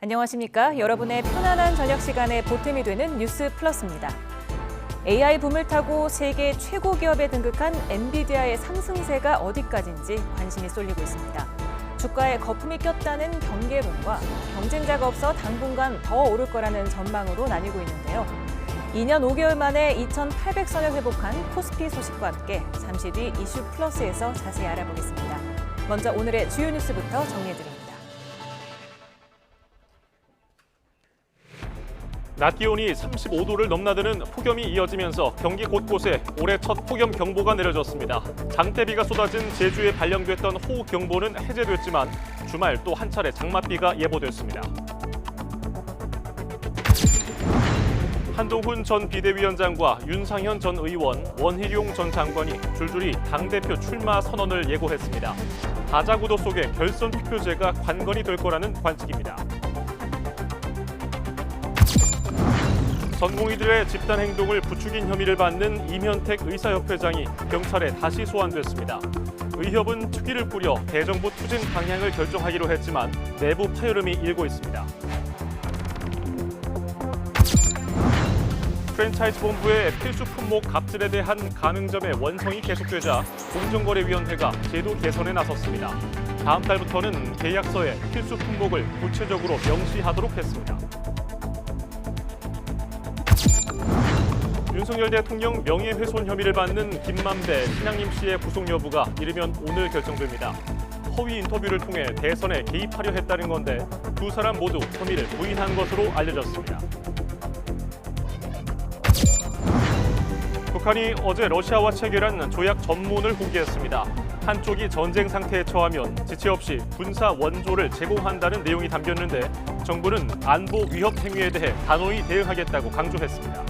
안녕하십니까? 여러분의 편안한 저녁 시간에 보탬이 되는 뉴스 플러스입니다. AI 붐을 타고 세계 최고 기업에 등극한 엔비디아의 상승세가 어디까지인지 관심이 쏠리고 있습니다. 주가에 거품이 꼈다는 경계론과 경쟁자가 없어 당분간 더 오를 거라는 전망으로 나뉘고 있는데요. 2년 5개월 만에 2,800선을 회복한 코스피 소식과 함께 잠시 뒤 이슈 플러스에서 자세히 알아보겠습니다. 먼저 오늘의 주요 뉴스부터 정리해드립니다. 낮 기온이 35도를 넘나드는 폭염이 이어지면서 경기 곳곳에 올해 첫 폭염 경보가 내려졌습니다. 장대비가 쏟아진 제주에 발령됐던 호우경보는 해제됐지만 주말 또 한 차례 장맛비가 예보됐습니다. 한동훈 전 비대위원장과 윤상현 전 의원, 원희룡 전 장관이 줄줄이 당대표 출마 선언을 예고했습니다. 다자구도 속에 결선 투표제가 관건이 될 거라는 관측입니다. 전공의들의 집단 행동을 부추긴 혐의를 받는 이면택 의사협회장이 경찰에 다시 소환됐습니다. 의협은 특위를 꾸려 대정부 투쟁 방향을 결정하기로 했지만 내부 파열음이 일고 있습니다. 프랜차이즈 본부의 필수 품목 갑질에 대한 가맹점의 원성이 계속되자 공정거래위원회가 제도 개선에 나섰습니다. 다음 달부터는 계약서에 필수 품목을 구체적으로 명시하도록 했습니다. 윤석열 대통령 명예훼손 혐의를 받는 김만배, 신양림 씨의 구속 여부가 이르면 오늘 결정됩니다. 허위 인터뷰를 통해 대선에 개입하려 했다는 건데 두 사람 모두 혐의를 부인한 것으로 알려졌습니다. 북한이 어제 러시아와 체결한 조약 전문을 공개했습니다. 한쪽이 전쟁 상태에 처하면 지체 없이 군사 원조를 제공한다는 내용이 담겼는데 정부는 안보 위협 행위에 대해 단호히 대응하겠다고 강조했습니다.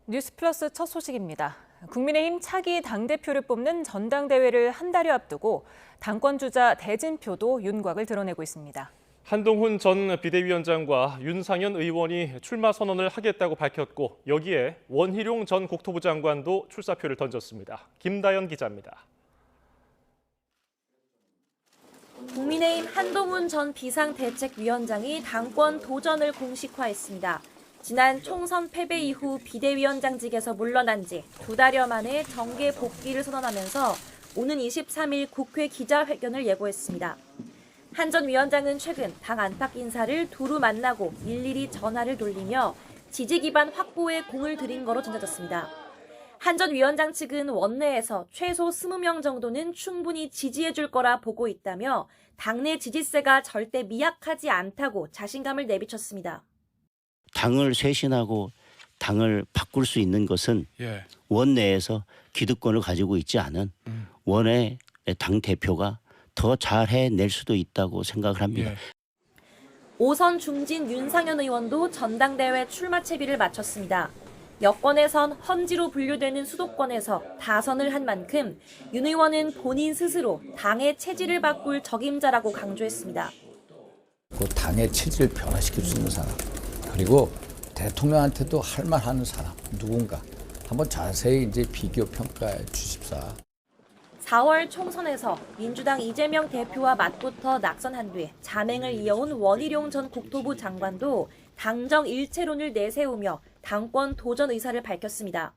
뉴스 플러스 첫 소식입니다. 국민의힘 차기 당대표를 뽑는 전당대회를 한 달여 앞두고 당권주자 대진표도 윤곽을 드러내고 있습니다. 한동훈 전 비대위원장과 윤상현 의원이 출마 선언을 하겠다고 밝혔고 여기에 원희룡 전 국토부 장관도 출사표를 던졌습니다. 김다연 기자입니다. 국민의힘 한동훈 전 비상대책위원장이 당권 도전을 공식화했습니다. 지난 총선 패배 이후 비대위원장직에서 물러난 지 두 달여 만에 정계 복귀를 선언하면서 오는 23일 국회 기자회견을 예고했습니다. 한 전 위원장은 최근 당 안팎 인사를 두루 만나고 일일이 전화를 돌리며 지지 기반 확보에 공을 들인 거로 전해졌습니다. 한 전 위원장 측은 원내에서 최소 20명 정도는 충분히 지지해줄 거라 보고 있다며 당내 지지세가 절대 미약하지 않다고 자신감을 내비쳤습니다. 당을 쇄신하고 당을 바꿀 수 있는 것은 원내에서 기득권을 가지고 있지 않은 원외 당 대표가 더 잘 해낼 수도 있다고 생각을 합니다. 5선 중진 윤상현 의원도 전당대회 출마 채비를 마쳤습니다. 여권에선 헌지로 분류되는 수도권에서 다선을 한 만큼 윤 의원은 본인 스스로 당의 체질을 바꿀 적임자라고 강조했습니다. 그 당의 체질을 변화시킬 수 있는 사람. 그리고 대통령한테도 할 말 하는 사람, 누군가 한번 자세히 이제 비교 평가해 주십사. 4월 총선에서 민주당 이재명 대표와 맞붙어 낙선한 뒤 자맹을 이어온 원희룡 전 국토부 장관도 당정 일체론을 내세우며 당권 도전 의사를 밝혔습니다.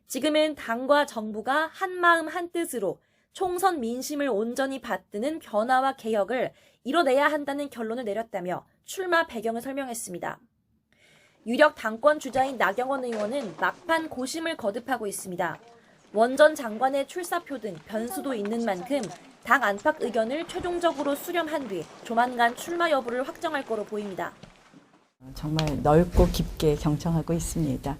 지금은 당과 정부가 한마음 한뜻으로 총선 민심을 온전히 받드는 변화와 개혁을 이뤄내야 한다는 결론을 내렸다며 출마 배경을 설명했습니다. 유력 당권 주자인 나경원 의원은 막판 고심을 거듭하고 있습니다. 원 전 장관의 출사표 등 변수도 있는 만큼 당 안팎 의견을 최종적으로 수렴한 뒤 조만간 출마 여부를 확정할 거로 보입니다. 정말 넓고 깊게 경청하고 있습니다.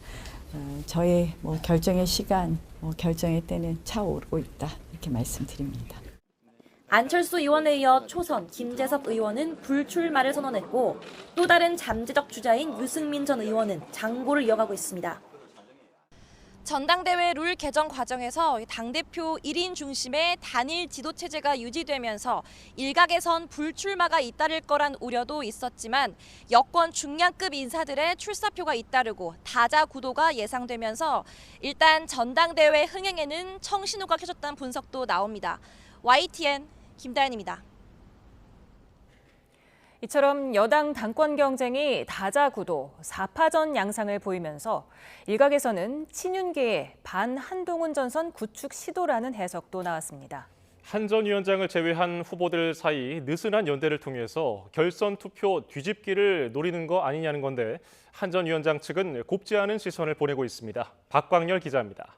저의 결정의 시간, 결정의 때는 차오르고 있다 이렇게 말씀드립니다. 안철수 의원에 이어 초선 김재섭 의원은 불출마를 선언했고 또 다른 잠재적 주자인 유승민 전 의원은 장고를 이어가고 있습니다. 전당대회 룰 개정 과정에서 당대표 1인 중심의 단일 지도체제가 유지되면서 일각에선 불출마가 잇따를 거란 우려도 있었지만 여권 중량급 인사들의 출사표가 잇따르고 다자 구도가 예상되면서 일단 전당대회 흥행에는 청신호가 켜졌다는 분석도 나옵니다. YTN 김다현입니다. 이처럼 여당 당권 경쟁이 다자구도, 4파전 양상을 보이면서 일각에서는 친윤계의 반한동훈 전선 구축 시도라는 해석도 나왔습니다. 한 전 위원장을 제외한 후보들 사이 느슨한 연대를 통해서 결선 투표 뒤집기를 노리는 거 아니냐는 건데 한 전 위원장 측은 곱지 않은 시선을 보내고 있습니다. 박광열 기자입니다.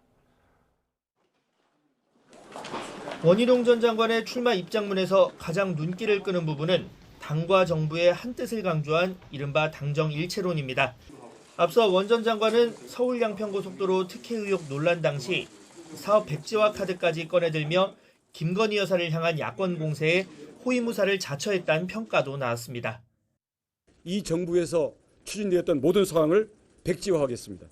원희룡 전 장관의 출마 입장문에서 가장 눈길을 끄는 부분은 당과 정부의 한뜻을 강조한 이른바 당정 일체론입니다. 앞서 원 전 장관은 서울 양평고속도로 특혜 의혹 논란 당시 사업 백지화 카드까지 꺼내들며 김건희 여사를 향한 야권 공세에 호위무사를 자처했다는 평가도 나왔습니다. 이 정부에서 추진되었던 모든 사항을 백지화하겠습니다.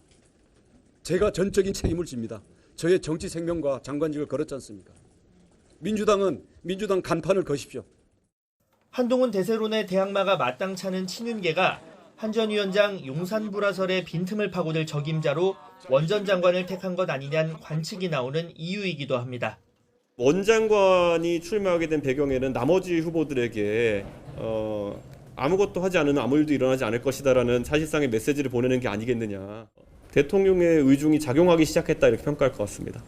제가 전적인 책임을 집니다. 저의 정치 생명과 장관직을 걸었지 않습니까? 민주당은 민주당 간판을 거십시오. 한동훈 대세론의 대항마가 마땅찮은 친윤계가 한 전 위원장 용산 불화설의 빈틈을 파고들 적임자로 원 전 장관을 택한 것 아니냐는 관측이 나오는 이유이기도 합니다. 원 장관이 출마하게 된 배경에는 나머지 후보들에게 아무것도 하지 않으면 아무 일도 일어나지 않을 것이다라는 사실상의 메시지를 보내는 게 아니겠느냐. 대통령의 의중이 작용하기 시작했다 이렇게 평가할 것 같습니다.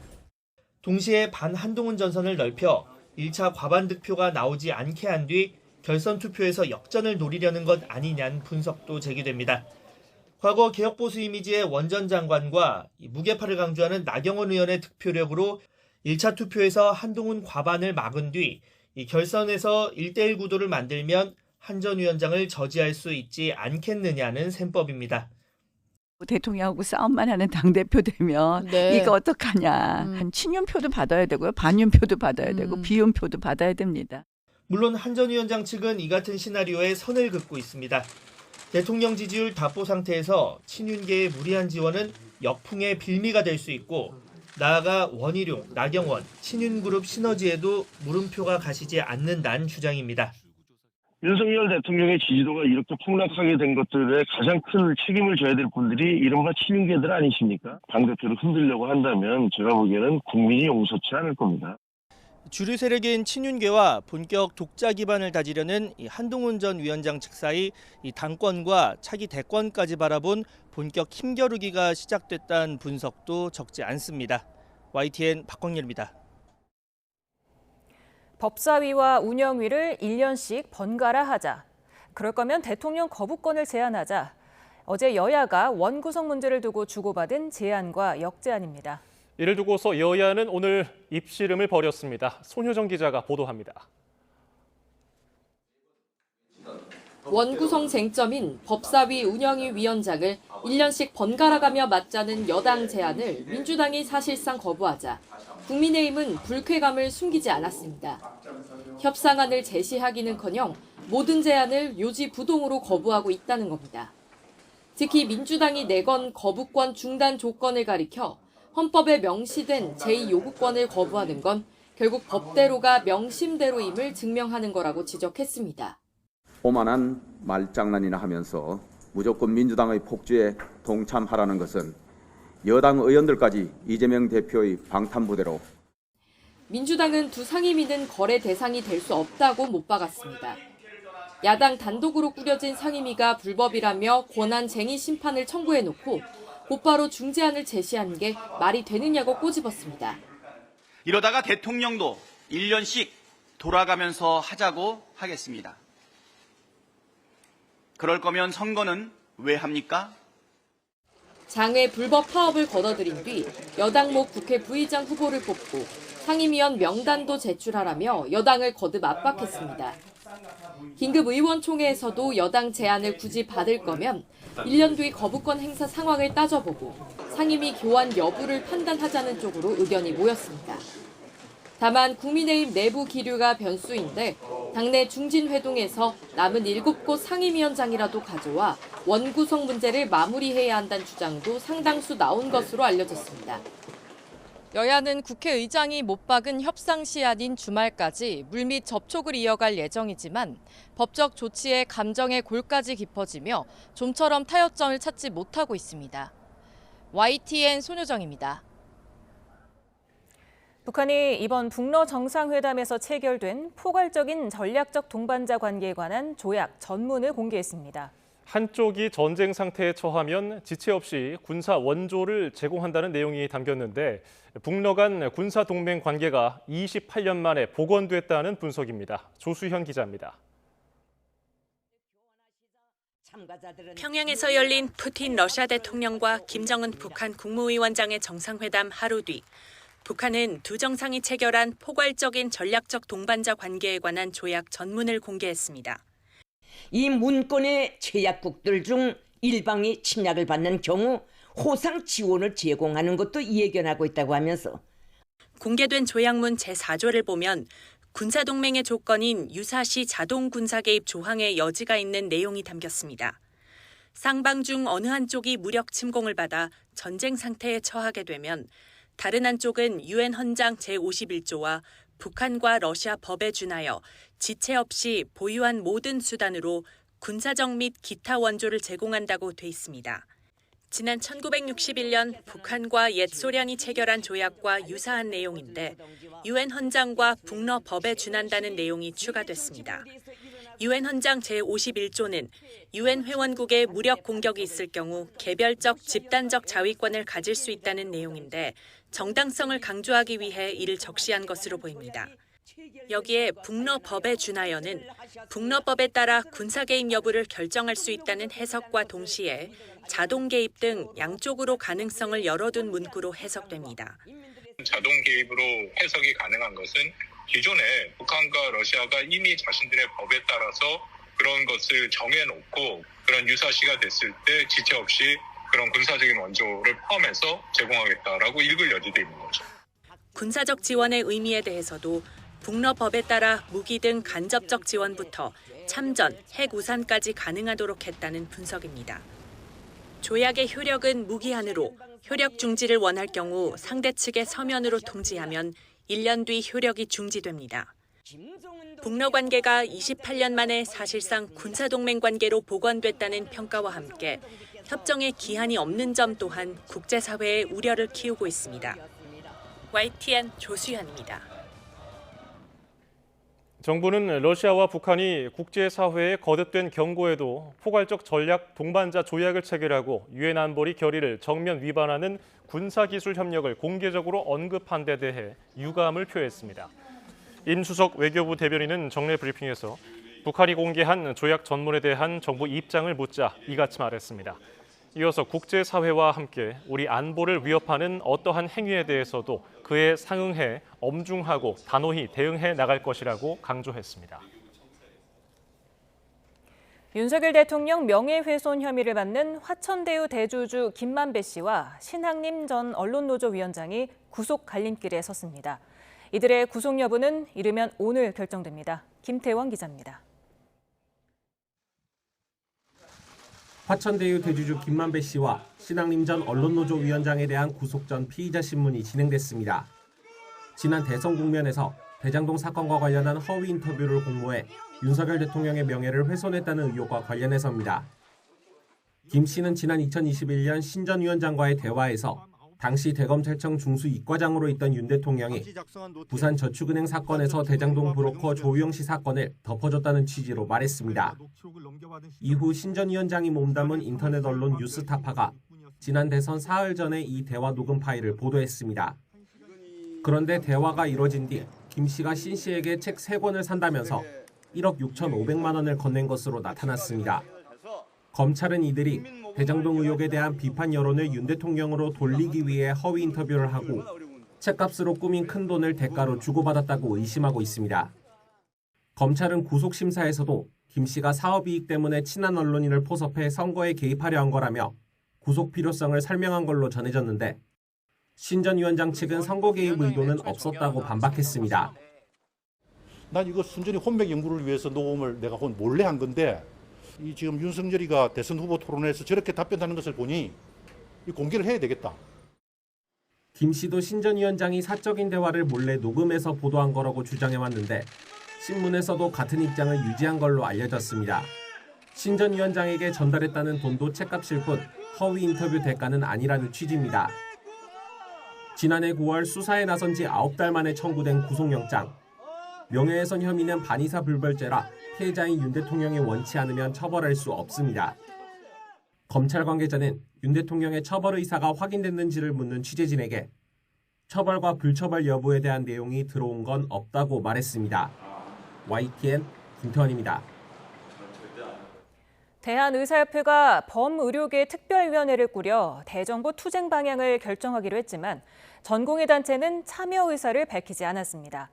동시에 반한동훈 전선을 넓혀 1차 과반 득표가 나오지 않게 한 뒤 결선 투표에서 역전을 노리려는 것 아니냐는 분석도 제기됩니다. 과거 개혁보수 이미지의 원 전 장관과 무게파를 강조하는 나경원 의원의 득표력으로 1차 투표에서 한동훈 과반을 막은 뒤 결선에서 1대1 구도를 만들면 한 전 위원장을 저지할 수 있지 않겠느냐는 셈법입니다. 대통령하고 싸움만 하는 당대표 되면 이거 어떡하냐. 친윤표도 받아야 되고요. 반윤표도 받아야 되고 비윤표도 받아야 됩니다. 물론 한 전 위원장 측은 이 같은 시나리오에 선을 긋고 있습니다. 대통령 지지율 답보 상태에서 친윤계의 무리한 지원은 역풍의 빌미가 될 수 있고 나아가 원희룡, 나경원, 친윤그룹 시너지에도 물음표가 가시지 않는다는 주장입니다. 윤석열 대통령의 지지도가 이렇게 폭락하게 된 것들에 가장 큰 책임을 져야 될 분들이 이른바 친윤계들 아니십니까? 당대표를 흔들려고 한다면 제가 보기에는 국민이 용서치 않을 겁니다. 주류 세력인 친윤계와 본격 독자 기반을 다지려는 한동훈 전 위원장 측 사이 당권과 차기 대권까지 바라본 본격 힘겨루기가 시작됐다는 분석도 적지 않습니다. YTN 박광렬입니다. 법사위와 운영위를 1년씩 번갈아 하자. 그럴 거면 대통령 거부권을 제한하자. 어제 여야가 원구성 문제를 두고 주고받은 제안과 역제안입니다. 이를 두고서 여야는 오늘 입씨름을 벌였습니다. 손효정 기자가 보도합니다. 원구성 쟁점인 법사위 운영위 위원장을 1년씩 번갈아가며 맞자는 여당 제안을 민주당이 사실상 거부하자 국민의힘은 불쾌감을 숨기지 않았습니다. 협상안을 제시하기는커녕 모든 제안을 요지부동으로 거부하고 있다는 겁니다. 특히 민주당이 내건 거부권 중단 조건을 가리켜 헌법에 명시된 제2요구권을 거부하는 건 결국 법대로가 명심대로임을 증명하는 거라고 지적했습니다. 오만한 말장난이나 하면서 무조건 민주당의 폭주에 동참하라는 것은 여당 의원들까지 이재명 대표의 방탄부대로 민주당은 두 상임위는 거래 대상이 될 수 없다고 못 박았습니다. 야당 단독으로 꾸려진 상임위가 불법이라며 권한쟁의 심판을 청구해놓고 곧바로 중재안을 제시한 게 말이 되느냐고 꼬집었습니다. 이러다가 대통령도 1년씩 돌아가면서 하자고 하겠습니다. 그럴 거면 선거는 왜 합니까? 장외 불법 파업을 거둬들인 뒤 여당목 국회 부의장 후보를 뽑고 상임위원 명단도 제출하라며 여당을 거듭 압박했습니다. 긴급 의원총회에서도 여당 제안을 굳이 받을 거면 1년 뒤 거부권 행사 상황을 따져보고 상임위 교환 여부를 판단하자는 쪽으로 의견이 모였습니다. 다만 국민의힘 내부 기류가 변수인데 당내 중진회동에서 남은 7곳 상임위원장이라도 가져와 원구성 문제를 마무리해야 한다는 주장도 상당수 나온 것으로 알려졌습니다. 여야는 국회의장이 못 박은 협상 시한인 주말까지 물밑 접촉을 이어갈 예정이지만 법적 조치에 감정의 골까지 깊어지며 좀처럼 타협점을 찾지 못하고 있습니다. YTN 손효정입니다. 북한이 이번 북러 정상회담에서 체결된 포괄적인 전략적 동반자 관계에 관한 조약 전문을 공개했습니다. 한쪽이 전쟁 상태에 처하면 지체 없이 군사 원조를 제공한다는 내용이 담겼는데 북러 간 군사 동맹 관계가 28년 만에 복원됐다는 분석입니다. 조수현 기자입니다. 평양에서 열린 푸틴 러시아 대통령과 김정은 북한 국무위원장의 정상회담 하루 뒤 북한은 두 정상이 체결한 포괄적인 전략적 동반자 관계에 관한 조약 전문을 공개했습니다. 이 문건의 제약국들 중 일방이 침략을 받는 경우 호상 지원을 제공하는 것도 예견하고 있다고 하면서 공개된 조약문 제4조를 보면 군사동맹의 조건인 유사시 자동 군사 개입 조항의 여지가 있는 내용이 담겼습니다. 상방 중 어느 한쪽이 무력 침공을 받아 전쟁 상태에 처하게 되면 다른 한쪽은 유엔 헌장 제51조와 북한과 러시아 법에 준하여 지체 없이 보유한 모든 수단으로 군사적 및 기타 원조를 제공한다고 돼 있습니다. 지난 1961년 북한과 옛 소련이 체결한 조약과 유사한 내용인데 유엔 헌장과 북러 법에 준한다는 내용이 추가됐습니다. 유엔 헌장 제51조는 유엔 회원국의 무력 공격이 있을 경우 개별적 집단적 자위권을 가질 수 있다는 내용인데 정당성을 강조하기 위해 이를 적시한 것으로 보입니다. 여기에 북러 법에 준하여는 북러 법에 따라 군사 개입 여부를 결정할 수 있다는 해석과 동시에 자동 개입 등 양쪽으로 가능성을 열어둔 문구로 해석됩니다. 자동 개입으로 해석이 가능한 것은 기존에 북한과 러시아가 이미 자신들의 법에 따라서 그런 것을 정해놓고 그런 유사시가 됐을 때 지체 없이 그런 군사적인 원조를 포함해서 제공하겠다라고 읽을 여지도 있는 거죠. 군사적 지원의 의미에 대해서도 북러법에 따라 무기 등 간접적 지원부터 참전, 핵 우산까지 가능하도록 했다는 분석입니다. 조약의 효력은 무기한으로 효력 중지를 원할 경우 상대 측의 서면으로 통지하면 1년 뒤 효력이 중지됩니다. 북러 관계가 28년 만에 사실상 군사동맹 관계로 복원됐다는 평가와 함께 협정에 기한이 없는 점 또한 국제사회의 우려를 키우고 있습니다. YTN 조수현입니다. 정부는 러시아와 북한이 국제사회의 거듭된 경고에도 포괄적 전략 동반자 조약을 체결하고 유엔 안보리 결의를 정면 위반하는 군사기술 협력을 공개적으로 언급한 데 대해 유감을 표했습니다. 임수석 외교부 대변인은 정례 브리핑에서 북한이 공개한 조약 전문에 대한 정부 입장을 묻자 이같이 말했습니다. 이어서 국제사회와 함께 우리 안보를 위협하는 어떠한 행위에 대해서도 그에 상응해 엄중하고 단호히 대응해 나갈 것이라고 강조했습니다. 윤석열 대통령 명예훼손 혐의를 받는 화천대유 대주주 김만배 씨와 신학림 전 언론노조 위원장이 구속 갈림길에 섰습니다. 이들의 구속 여부는 이르면 오늘 결정됩니다. 김태원 기자입니다. 화천대유 대주주 김만배 씨와 신학림 전 언론노조 위원장에 대한 구속 전 피의자 신문이 진행됐습니다. 지난 대선 국면에서 대장동 사건과 관련한 허위 인터뷰를 공모해 윤석열 대통령의 명예를 훼손했다는 의혹과 관련해서입니다. 김 씨는 지난 2021년 신 전 위원장과의 대화에서 당시 대검찰청 중수 이과장으로 있던 윤 대통령이 부산저축은행 사건에서 대장동 브로커 조우영 씨 사건을 덮어줬다는 취지로 말했습니다. 이후 신 전 위원장이 몸담은 인터넷 언론 뉴스타파가 지난 대선 사흘 전에 이 대화 녹음 파일을 보도했습니다. 그런데 대화가 이뤄진 뒤 김 씨가 신 씨에게 책 3권을 산다면서 1억 6,500만 원을 건넨 것으로 나타났습니다. 검찰은 이들이 대장동 의혹에 대한 비판 여론을 윤 대통령으로 돌리기 위해 허위 인터뷰를 하고 책값으로 꾸민 큰 돈을 대가로 주고받았다고 의심하고 있습니다. 검찰은 구속심사에서도 김 씨가 사업이익 때문에 친한 언론인을 포섭해 선거에 개입하려 한 거라며 구속 필요성을 설명한 걸로 전해졌는데 신 전 위원장 측은 선거 개입 의도는 없었다고 반박했습니다. 난 이거 순전히 혼맥 연구를 위해서 녹음을 내가 몰래 한 건데 이 지금 윤석열이가 대선 후보 토론회에서 저렇게 답변하는 것을 보니 공개를 해야 되겠다. 김 씨도 신 전 위원장이 사적인 대화를 몰래 녹음해서 보도한 거라고 주장해왔는데 신문에서도 같은 입장을 유지한 걸로 알려졌습니다. 신 전 위원장에게 전달했다는 돈도 책값일 뿐 허위 인터뷰 대가는 아니라는 취지입니다. 지난해 9월 수사에 나선 지 9달 만에 청구된 구속영장. 명예훼손 혐의는 반의사 불벌죄라 피해자인 윤 대통령이 원치 않으면 처벌할 수 없습니다. 검찰 관계자는 윤 대통령의 처벌 의사가 확인됐는지를 묻는 취재진에게 처벌과 불처벌 여부에 대한 내용이 들어온 건 없다고 말했습니다. YTN 김태원입니다. 대한의사협회가 범의료계 특별위원회를 꾸려 대정부 투쟁 방향을 결정하기로 했지만 전공의 단체는 참여 의사를 밝히지 않았습니다.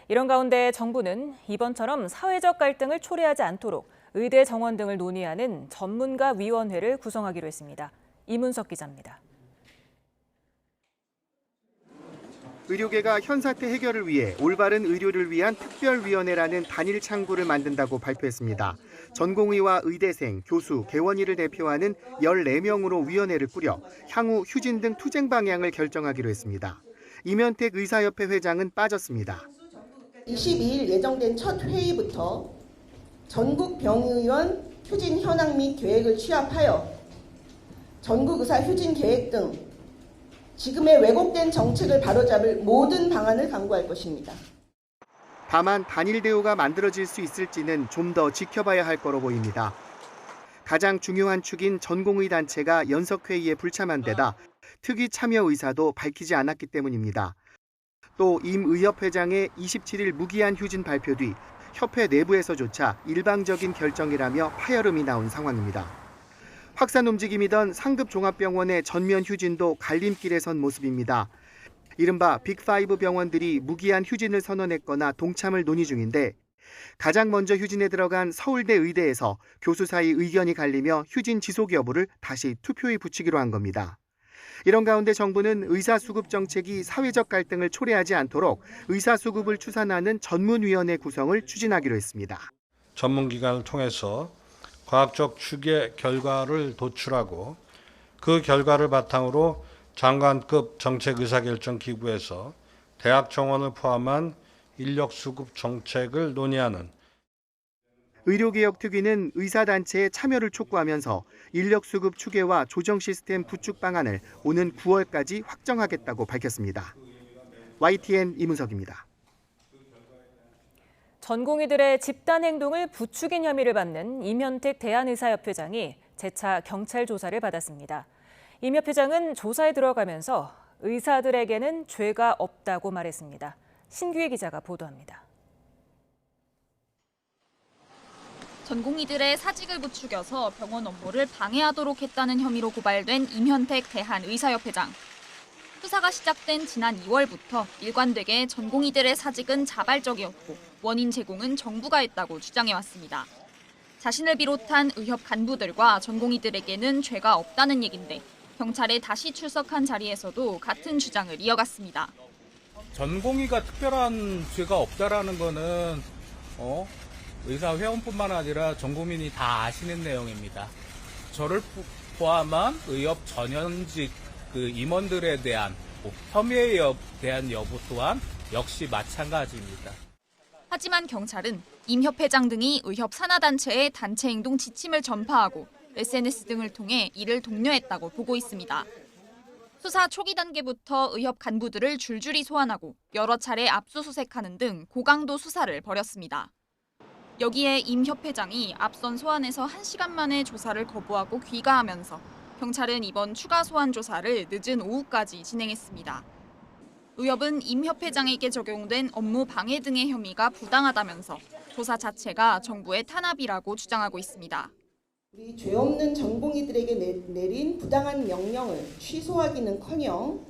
이런 가운데 정부는 이번처럼 사회적 갈등을 초래하지 않도록 의대 정원 등을 논의하는 전문가 위원회를 구성하기로 했습니다. 이문석 기자입니다. 의료계가 현사태 해결을 위해 올바른 의료를 위한 특별위원회라는 단일 창구를 만든다고 발표했습니다. 전공의와 의대생, 교수, 개원의를 대표하는 14명으로 위원회를 꾸려 향후 휴진 등 투쟁 방향을 결정하기로 했습니다. 이면택 의사협회 회장은 빠졌습니다. 22일 예정된 첫 회의부터 전국 병의원 휴진 현황 및 계획을 취합하여 전국 의사 휴진 계획 등 지금의 왜곡된 정책을 바로잡을 모든 방안을 강구할 것입니다. 다만 단일 대우가 만들어질 수 있을지는 좀 더 지켜봐야 할 거로 보입니다. 가장 중요한 축인 전공의 단체가 연석회의에 불참한 데다 특위 참여 의사도 밝히지 않았기 때문입니다. 또 임 의협 회장의 27일 무기한 휴진 발표 뒤 협회 내부에서조차 일방적인 결정이라며 파열음이 나온 상황입니다. 확산 움직임이던 상급 종합병원의 전면 휴진도 갈림길에 선 모습입니다. 이른바 빅5 병원들이 무기한 휴진을 선언했거나 동참을 논의 중인데 가장 먼저 휴진에 들어간 서울대 의대에서 교수 사이 의견이 갈리며 휴진 지속 여부를 다시 투표에 붙이기로 한 겁니다. 이런 가운데 정부는 의사수급 정책이 사회적 갈등을 초래하지 않도록 의사수급을 추산하는 전문위원회 구성을 추진하기로 했습니다. 전문기관을 통해서 과학적 추계 결과를 도출하고 그 결과를 바탕으로 장관급 정책 의사결정 기구에서 대학 정원을 포함한 인력수급 정책을 논의하는 의료개혁특위는 의사단체의 참여를 촉구하면서 인력수급 추계와 조정 시스템 구축 방안을 오는 9월까지 확정하겠다고 밝혔습니다. YTN 이문석입니다. 전공의들의 집단 행동을 부추긴 혐의를 받는 이면택 대한의사협회장이 재차 경찰 조사를 받았습니다. 임 협회장은 조사에 들어가면서 의사들에게는 죄가 없다고 말했습니다. 신규희 기자가 보도합니다. 전공의들의 사직을 부추겨서 병원 업무를 방해하도록 했다는 혐의로 고발된 임현택 대한의사협회장. 수사가 시작된 지난 2월부터 일관되게 전공의들의 사직은 자발적이었고 원인 제공은 정부가 했다고 주장해왔습니다. 자신을 비롯한 의협 간부들과 전공의들에게는 죄가 없다는 얘긴데 경찰에 다시 출석한 자리에서도 같은 주장을 이어갔습니다. 전공의가 특별한 죄가 없다라는 거는 의사 회원뿐만 아니라 전 국민이 다 아시는 내용입니다. 저를 포함한 의협 전현직 임원들에 대한 혐의에 대한 여부 또한 역시 마찬가지입니다. 하지만 경찰은 임 협회장 등이 의협 산하단체에 단체 행동 지침을 전파하고 SNS 등을 통해 이를 독려했다고 보고 있습니다. 수사 초기 단계부터 의협 간부들을 줄줄이 소환하고 여러 차례 압수수색하는 등 고강도 수사를 벌였습니다. 여기에 임 협회장이 앞선 소환에서 1시간 만에 조사를 거부하고 귀가하면서 경찰은 이번 추가 소환 조사를 늦은 오후까지 진행했습니다. 의협은 임 협회장에게 적용된 업무 방해 등의 혐의가 부당하다면서 조사 자체가 정부의 탄압이라고 주장하고 있습니다. 우리 죄 없는 전공의들에게 내린 부당한 명령을 취소하기는커녕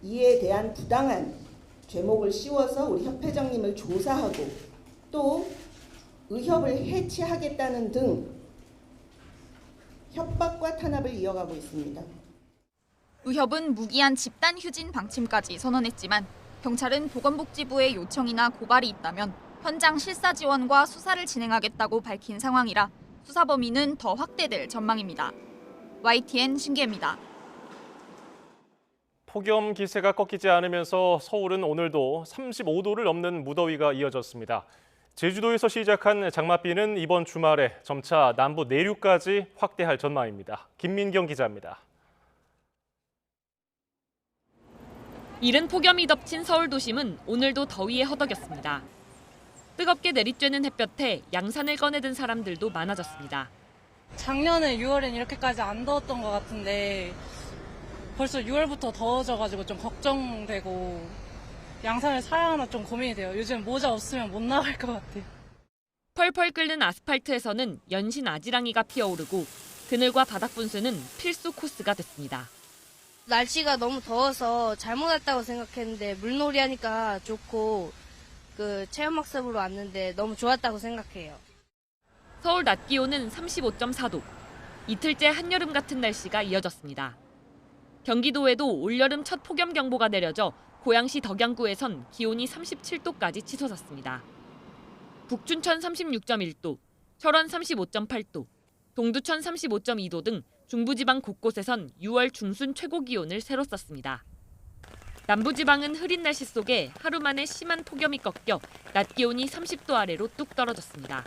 이에 대한 부당한 죄목을 씌워서 우리 협회장님을 조사하고 또 의협을 해체하겠다는 등 협박과 탄압을 이어가고 있습니다. 의협은 무기한 집단 휴진 방침까지 선언했지만 경찰은 보건복지부의 요청이나 고발이 있다면 현장 실사 지원과 수사를 진행하겠다고 밝힌 상황이라 수사 범위는 더 확대될 전망입니다. YTN 신기혜입니다. 폭염 기세가 꺾이지 않으면서 서울은 오늘도 35도를 넘는 무더위가 이어졌습니다. 제주도에서 시작한 장맛비는 이번 주말에 점차 남부 내륙까지 확대할 전망입니다. 김민경 기자입니다. 이른 폭염이 덮친 서울 도심은 오늘도 더위에 허덕였습니다. 뜨겁게 내리쬐는 햇볕에 양산을 꺼내든 사람들도 많아졌습니다. 작년에 6월엔 이렇게까지 안 더웠던 것 같은데 벌써 6월부터 더워져가지고 좀 걱정되고 양산을 사야 하나 좀 고민이 돼요. 요즘 모자 없으면 못 나갈 것 같아요. 펄펄 끓는 아스팔트에서는 연신 아지랑이가 피어오르고 그늘과 바닥 분수는 필수 코스가 됐습니다. 날씨가 너무 더워서 잘못 왔다고 생각했는데 물놀이 하니까 좋고 체험학습으로 왔는데 너무 좋았다고 생각해요. 서울 낮 기온은 35.4도. 이틀째 한여름 같은 날씨가 이어졌습니다. 경기도에도 올여름 첫 폭염경보가 내려져 고양시 덕양구에선 기온이 37도까지 치솟았습니다. 북춘천 36.1도, 철원 35.8도, 동두천 35.2도 등 중부지방 곳곳에선 6월 중순 최고 기온을 새로 썼습니다. 남부지방은 흐린 날씨 속에 하루 만에 심한 폭염이 꺾여 낮 기온이 30도 아래로 뚝 떨어졌습니다.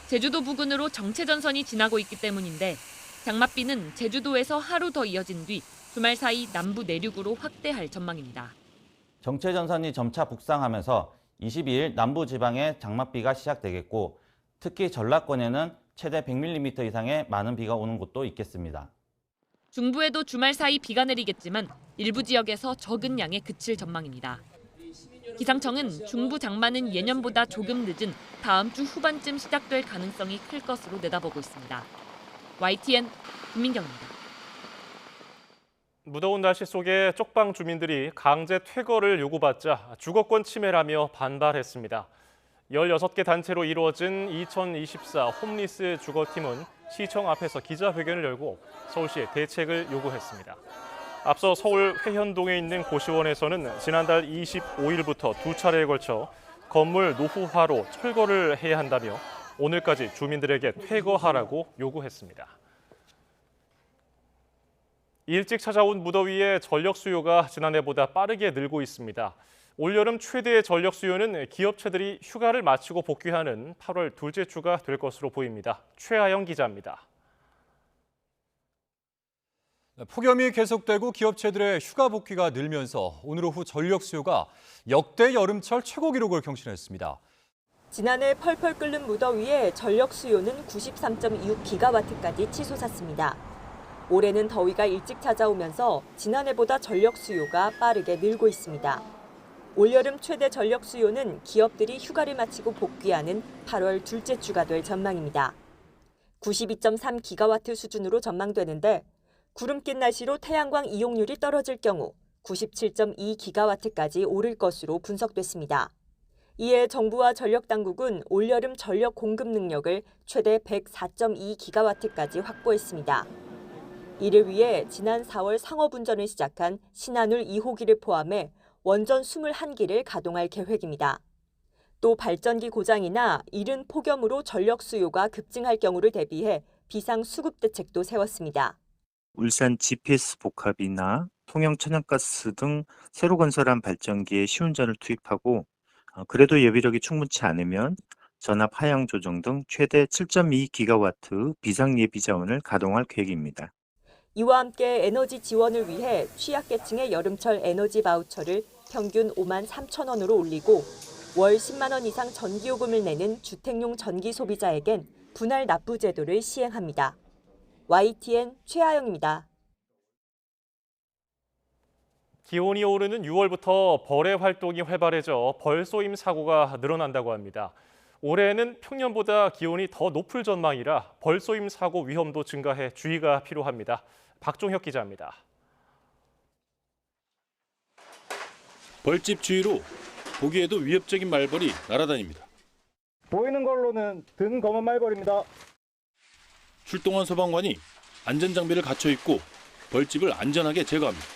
제주도 부근으로 정체전선이 지나고 있기 때문인데 장맛비는 제주도에서 하루 더 이어진 뒤 주말 사이 남부 내륙으로 확대할 전망입니다. 정체전선이 점차 북상하면서 22일 남부지방에 장맛비가 시작되겠고 특히 전라권에는 최대 100mm 이상의 많은 비가 오는 곳도 있겠습니다. 중부에도 주말 사이 비가 내리겠지만 일부 지역에서 적은 양에 그칠 전망입니다. 기상청은 중부 장마는 예년보다 조금 늦은 다음 주 후반쯤 시작될 가능성이 클 것으로 내다보고 있습니다. YTN 김민경입니다. 무더운 날씨 속에 쪽방 주민들이 강제 퇴거를 요구받자 주거권 침해라며 반발했습니다. 16개 단체로 이루어진 2024 홈리스 주거팀은 시청 앞에서 기자회견을 열고 서울시에 대책을 요구했습니다. 앞서 서울 회현동에 있는 고시원에서는 지난달 25일부터 두 차례에 걸쳐 건물 노후화로 철거를 해야 한다며 오늘까지 주민들에게 퇴거하라고 요구했습니다. 일찍 찾아온 무더위에 전력 수요가 지난해보다 빠르게 늘고 있습니다. 올여름 최대의 전력 수요는 기업체들이 휴가를 마치고 복귀하는 8월 둘째 주가 될 것으로 보입니다. 최하영 기자입니다. 폭염이 계속되고 기업체들의 휴가 복귀가 늘면서 오늘 오후 전력 수요가 역대 여름철 최고 기록을 경신했습니다. 지난해 펄펄 끓는 무더위에 전력 수요는 93.6기가와트까지 치솟았습니다. 올해는 더위가 일찍 찾아오면서 지난해보다 전력 수요가 빠르게 늘고 있습니다. 올여름 최대 전력 수요는 기업들이 휴가를 마치고 복귀하는 8월 둘째 주가 될 전망입니다. 92.3기가와트 수준으로 전망되는데 구름 낀 날씨로 태양광 이용률이 떨어질 경우 97.2기가와트까지 오를 것으로 분석됐습니다. 이에 정부와 전력당국은 올여름 전력 공급 능력을 최대 104.2기가와트까지 확보했습니다. 이를 위해 지난 4월 상업운전을 시작한 신한울 2호기를 포함해 원전 21기를 가동할 계획입니다. 또 발전기 고장이나 이른 폭염으로 전력 수요가 급증할 경우를 대비해 비상 수급 대책도 세웠습니다. 울산 GPS 복합이나 통영 천연가스 등 새로 건설한 발전기에 시운전을 투입하고 그래도 예비력이 충분치 않으면 전압 하향 조정 등 최대 7.2기가와트 비상 예비 자원을 가동할 계획입니다. 이와 함께 에너지 지원을 위해 취약계층의 여름철 에너지 바우처를 평균 5만 3천 원으로 올리고 월 10만 원 이상 전기요금을 내는 주택용 전기 소비자에겐 분할 납부 제도를 시행합니다. YTN 최하영입니다. 기온이 오르는 6월부터 벌의 활동이 활발해져 벌쏘임 사고가 늘어난다고 합니다. 올해는 평년보다 기온이 더 높을 전망이라 벌쏘임 사고 위험도 증가해 주의가 필요합니다. 박종혁 기자입니다. 벌집 주위로 보기에도 위협적인 말벌이 날아다닙니다. 보이는 걸로는 든 검은 말벌입니다. 출동한 소방관이 안전장비를 갖춰 입고 벌집을 안전하게 제거합니다.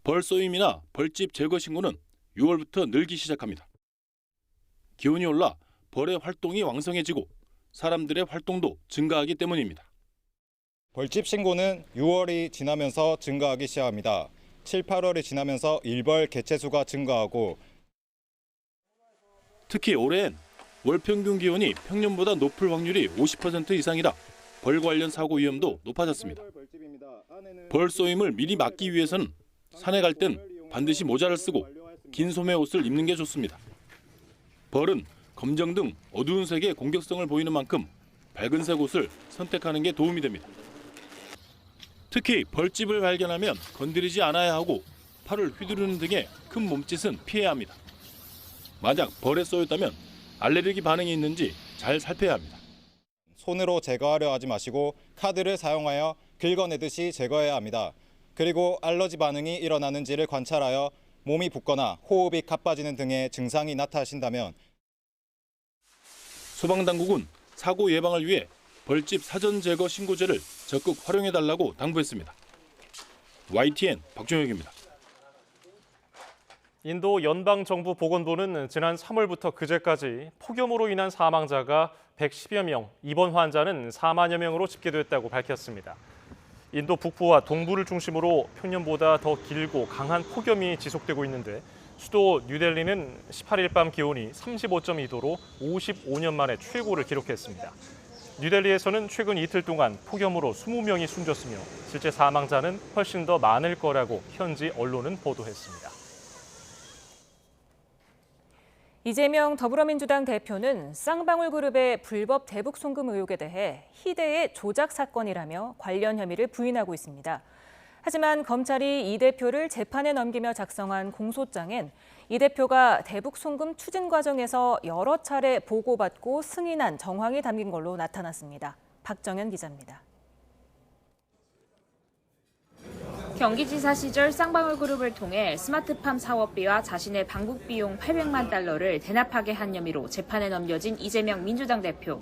벌 쏘임이나 벌집 제거 신고는 6월부터 늘기 시작합니다. 기온이 올라 벌의 활동이 왕성해지고 사람들의 활동도 증가하기 때문입니다. 벌집 신고는 6월이 지나면서 증가하기 시작합니다. 7, 8월이 지나면서 일벌 개체수가 증가하고 특히 올해엔 월 평균 기온이 평년보다 높을 확률이 50% 이상이라 벌 관련 사고 위험도 높아졌습니다. 벌 쏘임을 미리 막기 위해서는 산에 갈 땐 반드시 모자를 쓰고 긴 소매 옷을 입는 게 좋습니다. 벌은 검정 등 어두운 색의 공격성을 보이는 만큼 밝은색 옷을 선택하는 게 도움이 됩니다. 특히 벌집을 발견하면 건드리지 않아야 하고 팔을 휘두르는 등의 큰 몸짓은 피해야 합니다. 만약 벌에 쏘였다면 알레르기 반응이 있는지 잘 살펴야 합니다. 손으로 제거하려 하지 마시고 카드를 사용하여 긁어내듯이 제거해야 합니다. 그리고 알러지 반응이 일어나는지를 관찰하여 몸이 붓거나 호흡이 가빠지는 등의 증상이 나타나신다면 소방당국은 사고 예방을 위해 벌집 사전 제거 신고제를 적극 활용해달라고 당부했습니다. YTN 박종혁입니다. 인도 연방정부보건부는 지난 3월부터 그제까지 폭염으로 인한 사망자가 110여 명, 입원 환자는 4만여 명으로 집계됐다고 밝혔습니다. 인도 북부와 동부를 중심으로 평년보다 더 길고 강한 폭염이 지속되고 있는데 수도 뉴델리는 18일 밤 기온이 35.2도로 55년 만에 최고를 기록했습니다. 뉴델리에서는 최근 이틀 동안 폭염으로 20명이 숨졌으며 실제 사망자는 훨씬 더 많을 거라고 현지 언론은 보도했습니다. 이재명 더불어민주당 대표는 쌍방울그룹의 불법 대북 송금 의혹에 대해 희대의 조작 사건이라며 관련 혐의를 부인하고 있습니다. 하지만 검찰이 이 대표를 재판에 넘기며 작성한 공소장엔 이 대표가 대북 송금 추진 과정에서 여러 차례 보고받고 승인한 정황이 담긴 걸로 나타났습니다. 박정현 기자입니다. 경기지사 시절 쌍방울그룹을 통해 스마트팜 사업비와 자신의 방북 비용 800만 달러를 대납하게 한 혐의로 재판에 넘겨진 이재명 민주당 대표.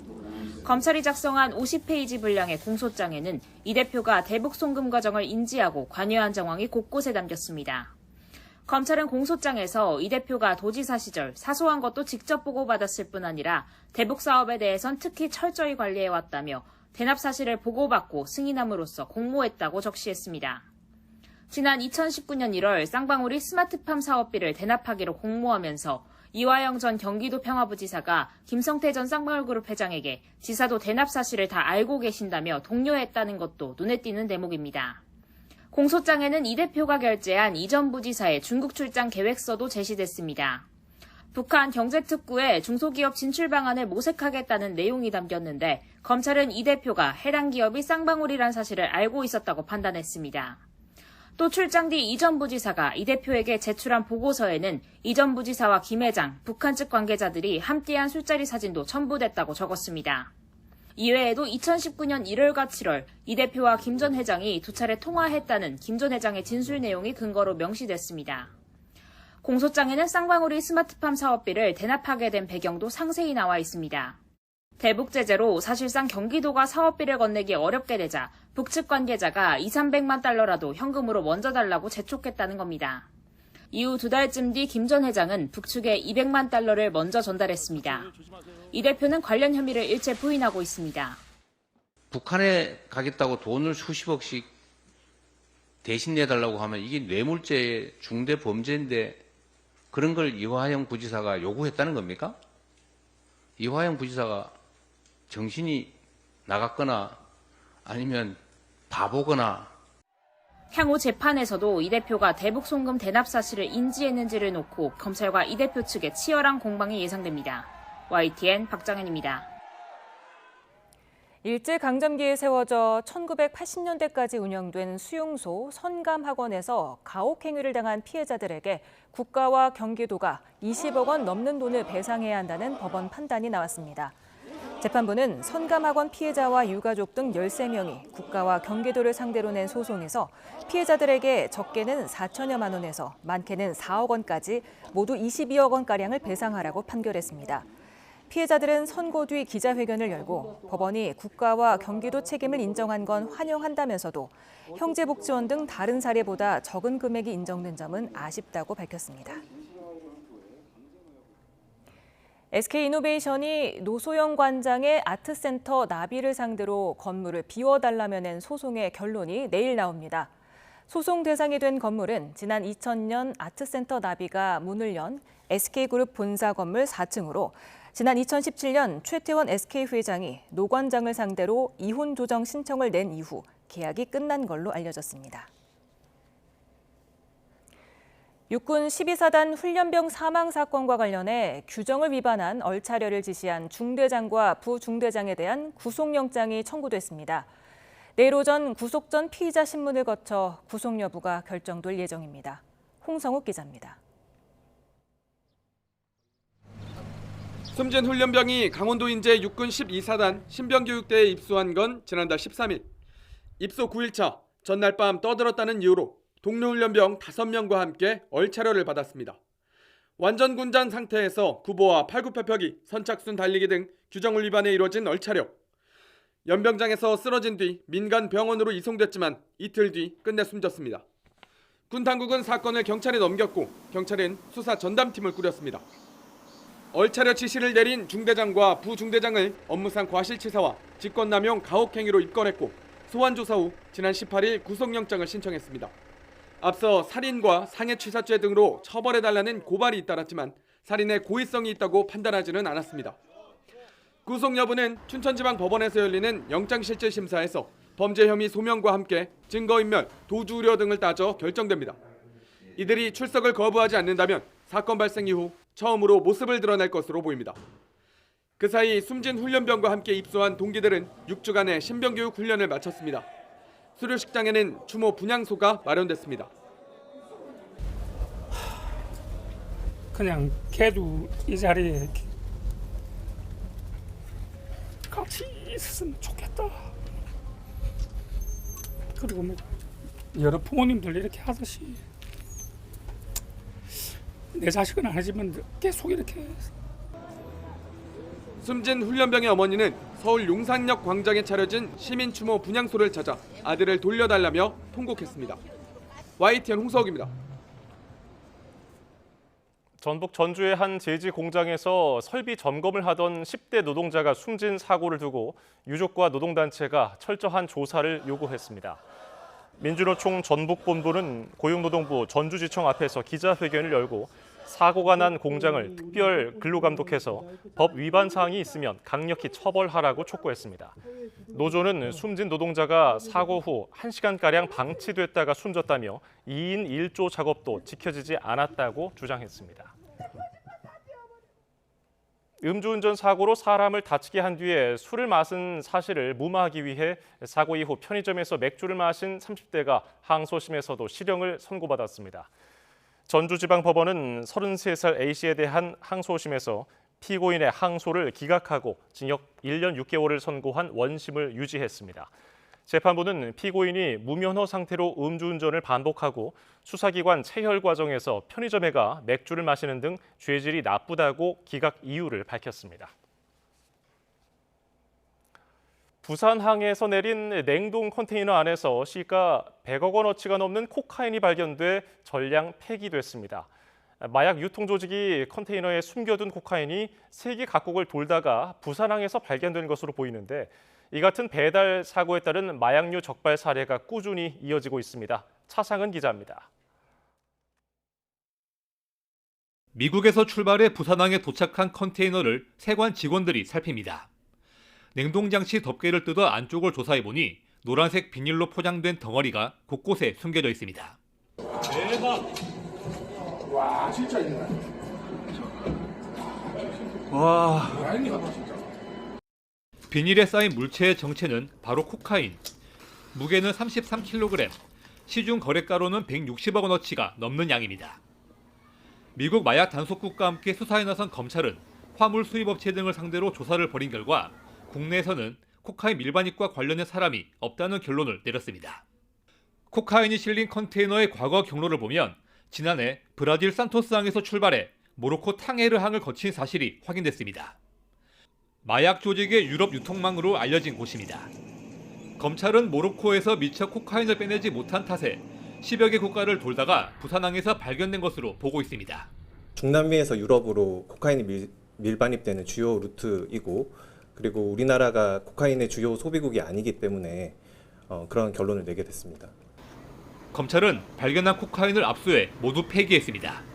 검찰이 작성한 50페이지 분량의 공소장에는 이 대표가 대북 송금 과정을 인지하고 관여한 정황이 곳곳에 담겼습니다. 검찰은 공소장에서 이 대표가 도지사 시절 사소한 것도 직접 보고받았을 뿐 아니라 대북 사업에 대해선 특히 철저히 관리해왔다며 대납 사실을 보고받고 승인함으로써 공모했다고 적시했습니다. 지난 2019년 1월 쌍방울이 스마트팜 사업비를 대납하기로 공모하면서 이화영 전 경기도 평화부지사가 김성태 전 쌍방울그룹 회장에게 지사도 대납 사실을 다 알고 계신다며 독려했다는 것도 눈에 띄는 대목입니다. 공소장에는 이 대표가 결재한 이 전 부지사의 중국 출장 계획서도 제시됐습니다. 북한 경제특구에 중소기업 진출 방안을 모색하겠다는 내용이 담겼는데 검찰은 이 대표가 해당 기업이 쌍방울이란 사실을 알고 있었다고 판단했습니다. 또 출장 뒤 이 전 부지사가 이 대표에게 제출한 보고서에는 이 전 부지사와 김 회장, 북한 측 관계자들이 함께한 술자리 사진도 첨부됐다고 적었습니다. 이외에도 2019년 1월과 7월 이 대표와 김 전 회장이 두 차례 통화했다는 김 전 회장의 진술 내용이 근거로 명시됐습니다. 공소장에는 쌍방울이 스마트팜 사업비를 대납하게 된 배경도 상세히 나와 있습니다. 대북 제재로 사실상 경기도가 사업비를 건네기 어렵게 되자 북측 관계자가 200~300만 달러라도 현금으로 먼저 달라고 재촉했다는 겁니다. 이후 2달쯤 뒤 김 전 회장은 북측에 200만 달러를 먼저 전달했습니다. 이 대표는 관련 혐의를 일체 부인하고 있습니다. 북한에 가겠다고 돈을 수십억씩 대신 내달라고 하면 이게 뇌물죄의 중대 범죄인데 그런 걸 이화영 부지사가 요구했다는 겁니까? 이화영 부지사가 정신이 나갔거나 아니면 바보거나. 향후 재판에서도 이 대표가 대북 송금 대납 사실을 인지했는지를 놓고 검찰과 이 대표 측의 치열한 공방이 예상됩니다. YTN 박정현입니다. 일제강점기에 세워져 1980년대까지 운영된 수용소 선감학원에서 가혹행위를 당한 피해자들에게 국가와 경기도가 20억 원 넘는 돈을 배상해야 한다는 법원 판단이 나왔습니다. 재판부는 선감학원 피해자와 유가족 등 13명이 국가와 경기도를 상대로 낸 소송에서 피해자들에게 적게는 4천여만 원에서 많게는 4억 원까지 모두 22억 원가량을 배상하라고 판결했습니다. 피해자들은 선고 뒤 기자회견을 열고 법원이 국가와 경기도 책임을 인정한 건 환영한다면서도 형제복지원 등 다른 사례보다 적은 금액이 인정된 점은 아쉽다고 밝혔습니다. SK이노베이션이 노소영 관장의 아트센터 나비를 상대로 건물을 비워달라며 낸 소송의 결론이 내일 나옵니다. 소송 대상이 된 건물은 지난 2000년 아트센터 나비가 문을 연 SK그룹 본사 건물 4층으로 지난 2017년 최태원 SK 회장이 노 관장을 상대로 이혼 조정 신청을 낸 이후 계약이 끝난 걸로 알려졌습니다. 육군 12사단 훈련병 사망 사건과 관련해 규정을 위반한 얼차려를 지시한 중대장과 부중대장에 대한 구속영장이 청구됐습니다. 내일 오전 구속 전 피의자 신문을 거쳐 구속 여부가 결정될 예정입니다. 홍성욱 기자입니다. 숨진 훈련병이 강원도 인제 육군 12사단 신병교육대에 입소한 건 지난달 13일. 입소 9일차 전날 밤 떠들었다는 이유로 동료 훈련병 5명과 함께 얼차려를 받았습니다. 완전 군장 상태에서 구보와 팔굽혀펴기, 선착순 달리기 등 규정을 위반해 이뤄진 얼차려. 연병장에서 쓰러진 뒤 민간 병원으로 이송됐지만 이틀 뒤 끝내 숨졌습니다. 군 당국은 사건을 경찰에 넘겼고 경찰은 수사 전담팀을 꾸렸습니다. 얼차려 지시를 내린 중대장과 부중대장을 업무상 과실치사와 직권남용 가혹행위로 입건했고 소환 조사 후 지난 18일 구속영장을 신청했습니다. 앞서 살인과 상해취사죄 등으로 처벌해달라는 고발이 잇따랐지만 살인의 고의성이 있다고 판단하지는 않았습니다. 구속 여부는 춘천지방법원에서 열리는 영장실질심사에서 범죄 혐의 소명과 함께 증거인멸, 도주 우려 등을 따져 결정됩니다. 이들이 출석을 거부하지 않는다면 사건 발생 이후 처음으로 모습을 드러낼 것으로 보입니다. 그 사이 숨진 훈련병과 함께 입소한 동기들은 6주간의 신병교육 훈련을 마쳤습니다. 수료식장에는 추모 분향소가 마련됐습니다. 그냥 걔도 이 자리에 같이 있었으면 좋겠다. 그리고 뭐 여러 부모님들 이렇게 하듯이 내 자식은 아니지만 계속 이렇게. 숨진 훈련병의 어머니는 서울 용산역 광장에 차려진 시민추모 분향소를 찾아 아들을 돌려달라며 통곡했습니다. YTN 홍석입니다. 전북 전주의 한 제지 공장에서 설비 점검을 하던 10대 노동자가 숨진 사고를 두고 유족과 노동단체가 철저한 조사를 요구했습니다. 민주노총 전북본부는 고용노동부 전주지청 앞에서 기자회견을 열고 사고가 난 공장을 특별 근로감독해서 법 위반 사항이 있으면 강력히 처벌하라고 촉구했습니다. 노조는 숨진 노동자가 사고 후 1시간가량 방치됐다가 숨졌다며 2인 1조 작업도 지켜지지 않았다고 주장했습니다. 음주운전 사고로 사람을 다치게 한 뒤에 술을 마신 사실을 무마하기 위해 사고 이후 편의점에서 맥주를 마신 30대가 항소심에서도 실형을 선고받았습니다. 전주지방법원은 33살 A씨에 대한 항소심에서 피고인의 항소를 기각하고 징역 1년 6개월을 선고한 원심을 유지했습니다. 재판부는 피고인이 무면허 상태로 음주운전을 반복하고 수사기관 체혈 과정에서 편의점에 가 맥주를 마시는 등 죄질이 나쁘다고 기각 이유를 밝혔습니다. 부산항에서 내린 냉동 컨테이너 안에서 시가 100억 원어치가 넘는 코카인이 발견돼 전량 폐기됐습니다. 마약 유통 조직이 컨테이너에 숨겨둔 코카인이 세계 각국을 돌다가 부산항에서 발견된 것으로 보이는데 이 같은 배달 사고에 따른 마약류 적발 사례가 꾸준히 이어지고 있습니다. 차상은 기자입니다. 미국에서 출발해 부산항에 도착한 컨테이너를 세관 직원들이 살핍니다. 냉동장치 덮개를 뜯어 안쪽을 조사해보니 노란색 비닐로 포장된 덩어리가 곳곳에 숨겨져 있습니다. 대박! 와, 진짜 있네. 와. 비닐에 쌓인 물체의 정체는 바로 코카인. 무게는 33kg, 시중 거래가로는 160억 원어치가 넘는 양입니다. 미국 마약 단속국과 함께 수사에 나선 검찰은 화물 수입업체 등을 상대로 조사를 벌인 결과 국내에서는 코카인 밀반입과 관련된 사람이 없다는 결론을 내렸습니다. 코카인이 실린 컨테이너의 과거 경로를 보면 지난해 브라질 산토스항에서 출발해 모로코 탕헤르항을 거친 사실이 확인됐습니다. 마약 조직의 유럽 유통망으로 알려진 곳입니다. 검찰은 모로코에서 미처 코카인을 빼내지 못한 탓에 10여 개 국가를 돌다가 부산항에서 발견된 것으로 보고 있습니다. 중남미에서 유럽으로 코카인이 밀반입되는 주요 루트이고, 그리고 우리나라가 코카인의 주요 소비국이 아니기 때문에 그런 결론을 내게 됐습니다. 검찰은 발견한 코카인을 압수해 모두 폐기했습니다.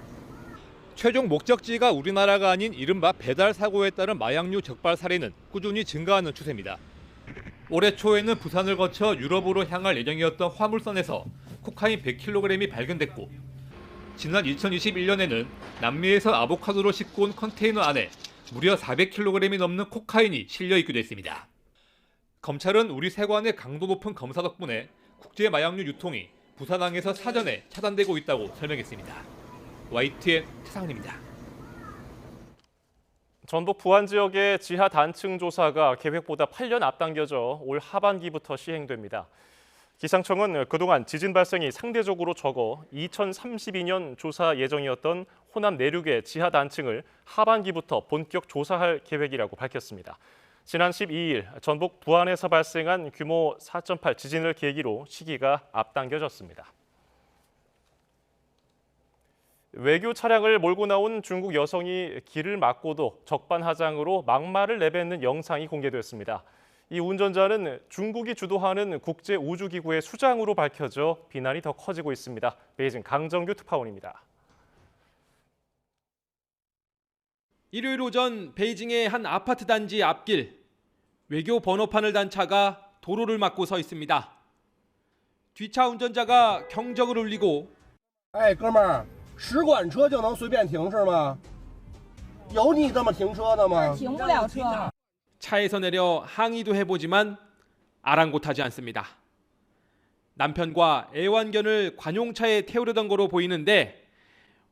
최종 목적지가 우리나라가 아닌 이른바 배달 사고에 따른 마약류 적발 사례는 꾸준히 증가하는 추세입니다. 올해 초에는 부산을 거쳐 유럽으로 향할 예정이었던 화물선에서 코카인 100kg이 발견됐고, 지난 2021년에는 남미에서 아보카도로 싣고 온 컨테이너 안에 무려 400kg이 넘는 코카인이 실려 있기도 했습니다. 검찰은 우리 세관의 강도 높은 검사 덕분에 국제 마약류 유통이 부산항에서 사전에 차단되고 있다고 설명했습니다. YTN 최상훈입니다. 전북 부안 지역의 지하 단층 조사가 계획보다 8년 앞당겨져 올 하반기부터 시행됩니다. 기상청은 그동안 지진 발생이 상대적으로 적어 2032년 조사 예정이었던 호남 내륙의 지하 단층을 하반기부터 본격 조사할 계획이라고 밝혔습니다. 지난 12일 전북 부안에서 발생한 규모 4.8 지진을 계기로 시기가 앞당겨졌습니다. 외교 차량을 몰고 나온 중국 여성이 길을 막고도 적반하장으로 막말을 내뱉는 영상이 공개됐습니다. 이 운전자는 중국이 주도하는 국제우주기구의 수장으로 밝혀져 비난이 더 커지고 있습니다. 베이징 강정규 특파원입니다. 일요일 오전 베이징의 한 아파트 단지 앞길, 외교 번호판을 단 차가 도로를 막고 서 있습니다. 뒤차 운전자가 경적을 울리고 哎，哥们儿，使馆车就能随便停是吗？有你这么停车的吗？停不了车。 차에서 내려 항의도 해보지만 아랑곳하지 않습니다. 남편과 애완견을 관용차에 태우려던 거로 보이는데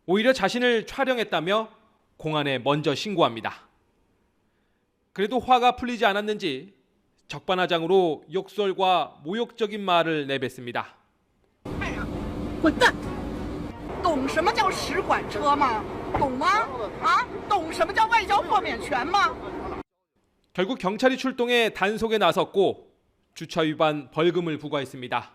오히려 자신을 촬영했다며 공안에 먼저 신고합니다. 그래도 화가 풀리지 않았는지 적반하장으로 욕설과 모욕적인 말을 내뱉습니다. 混蛋！懂什么叫使馆车吗？懂吗？啊，懂什么叫外交豁免权吗？ 결국 경찰이 출동해 단속에 나섰고 주차 위반 벌금을 부과했습니다.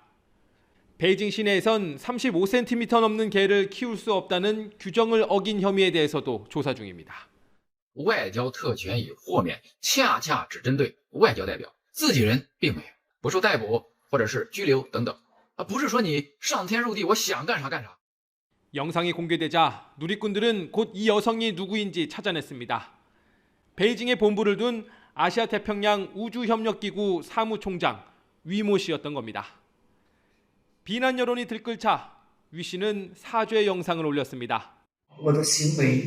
베이징 시내에선 35cm 넘는 개를 키울 수 없다는 규정을 어긴 혐의에 대해서도 조사 중입니다. 外交特权与豁免恰恰只针对外交代表，自己人并没有不受逮捕或者是拘留等等，不是说你上天入地我想干啥干啥。 영상이 공개되자 누리꾼들은 곧 이 여성이 누구인지 찾아냈습니다. 베이징에 본부를 둔 아시아 태평양 우주협력기구 사무총장 위모 씨였던 겁니다. 비난 여론이 들끓자 위 씨는 사죄 영상을 올렸습니다. 我的行为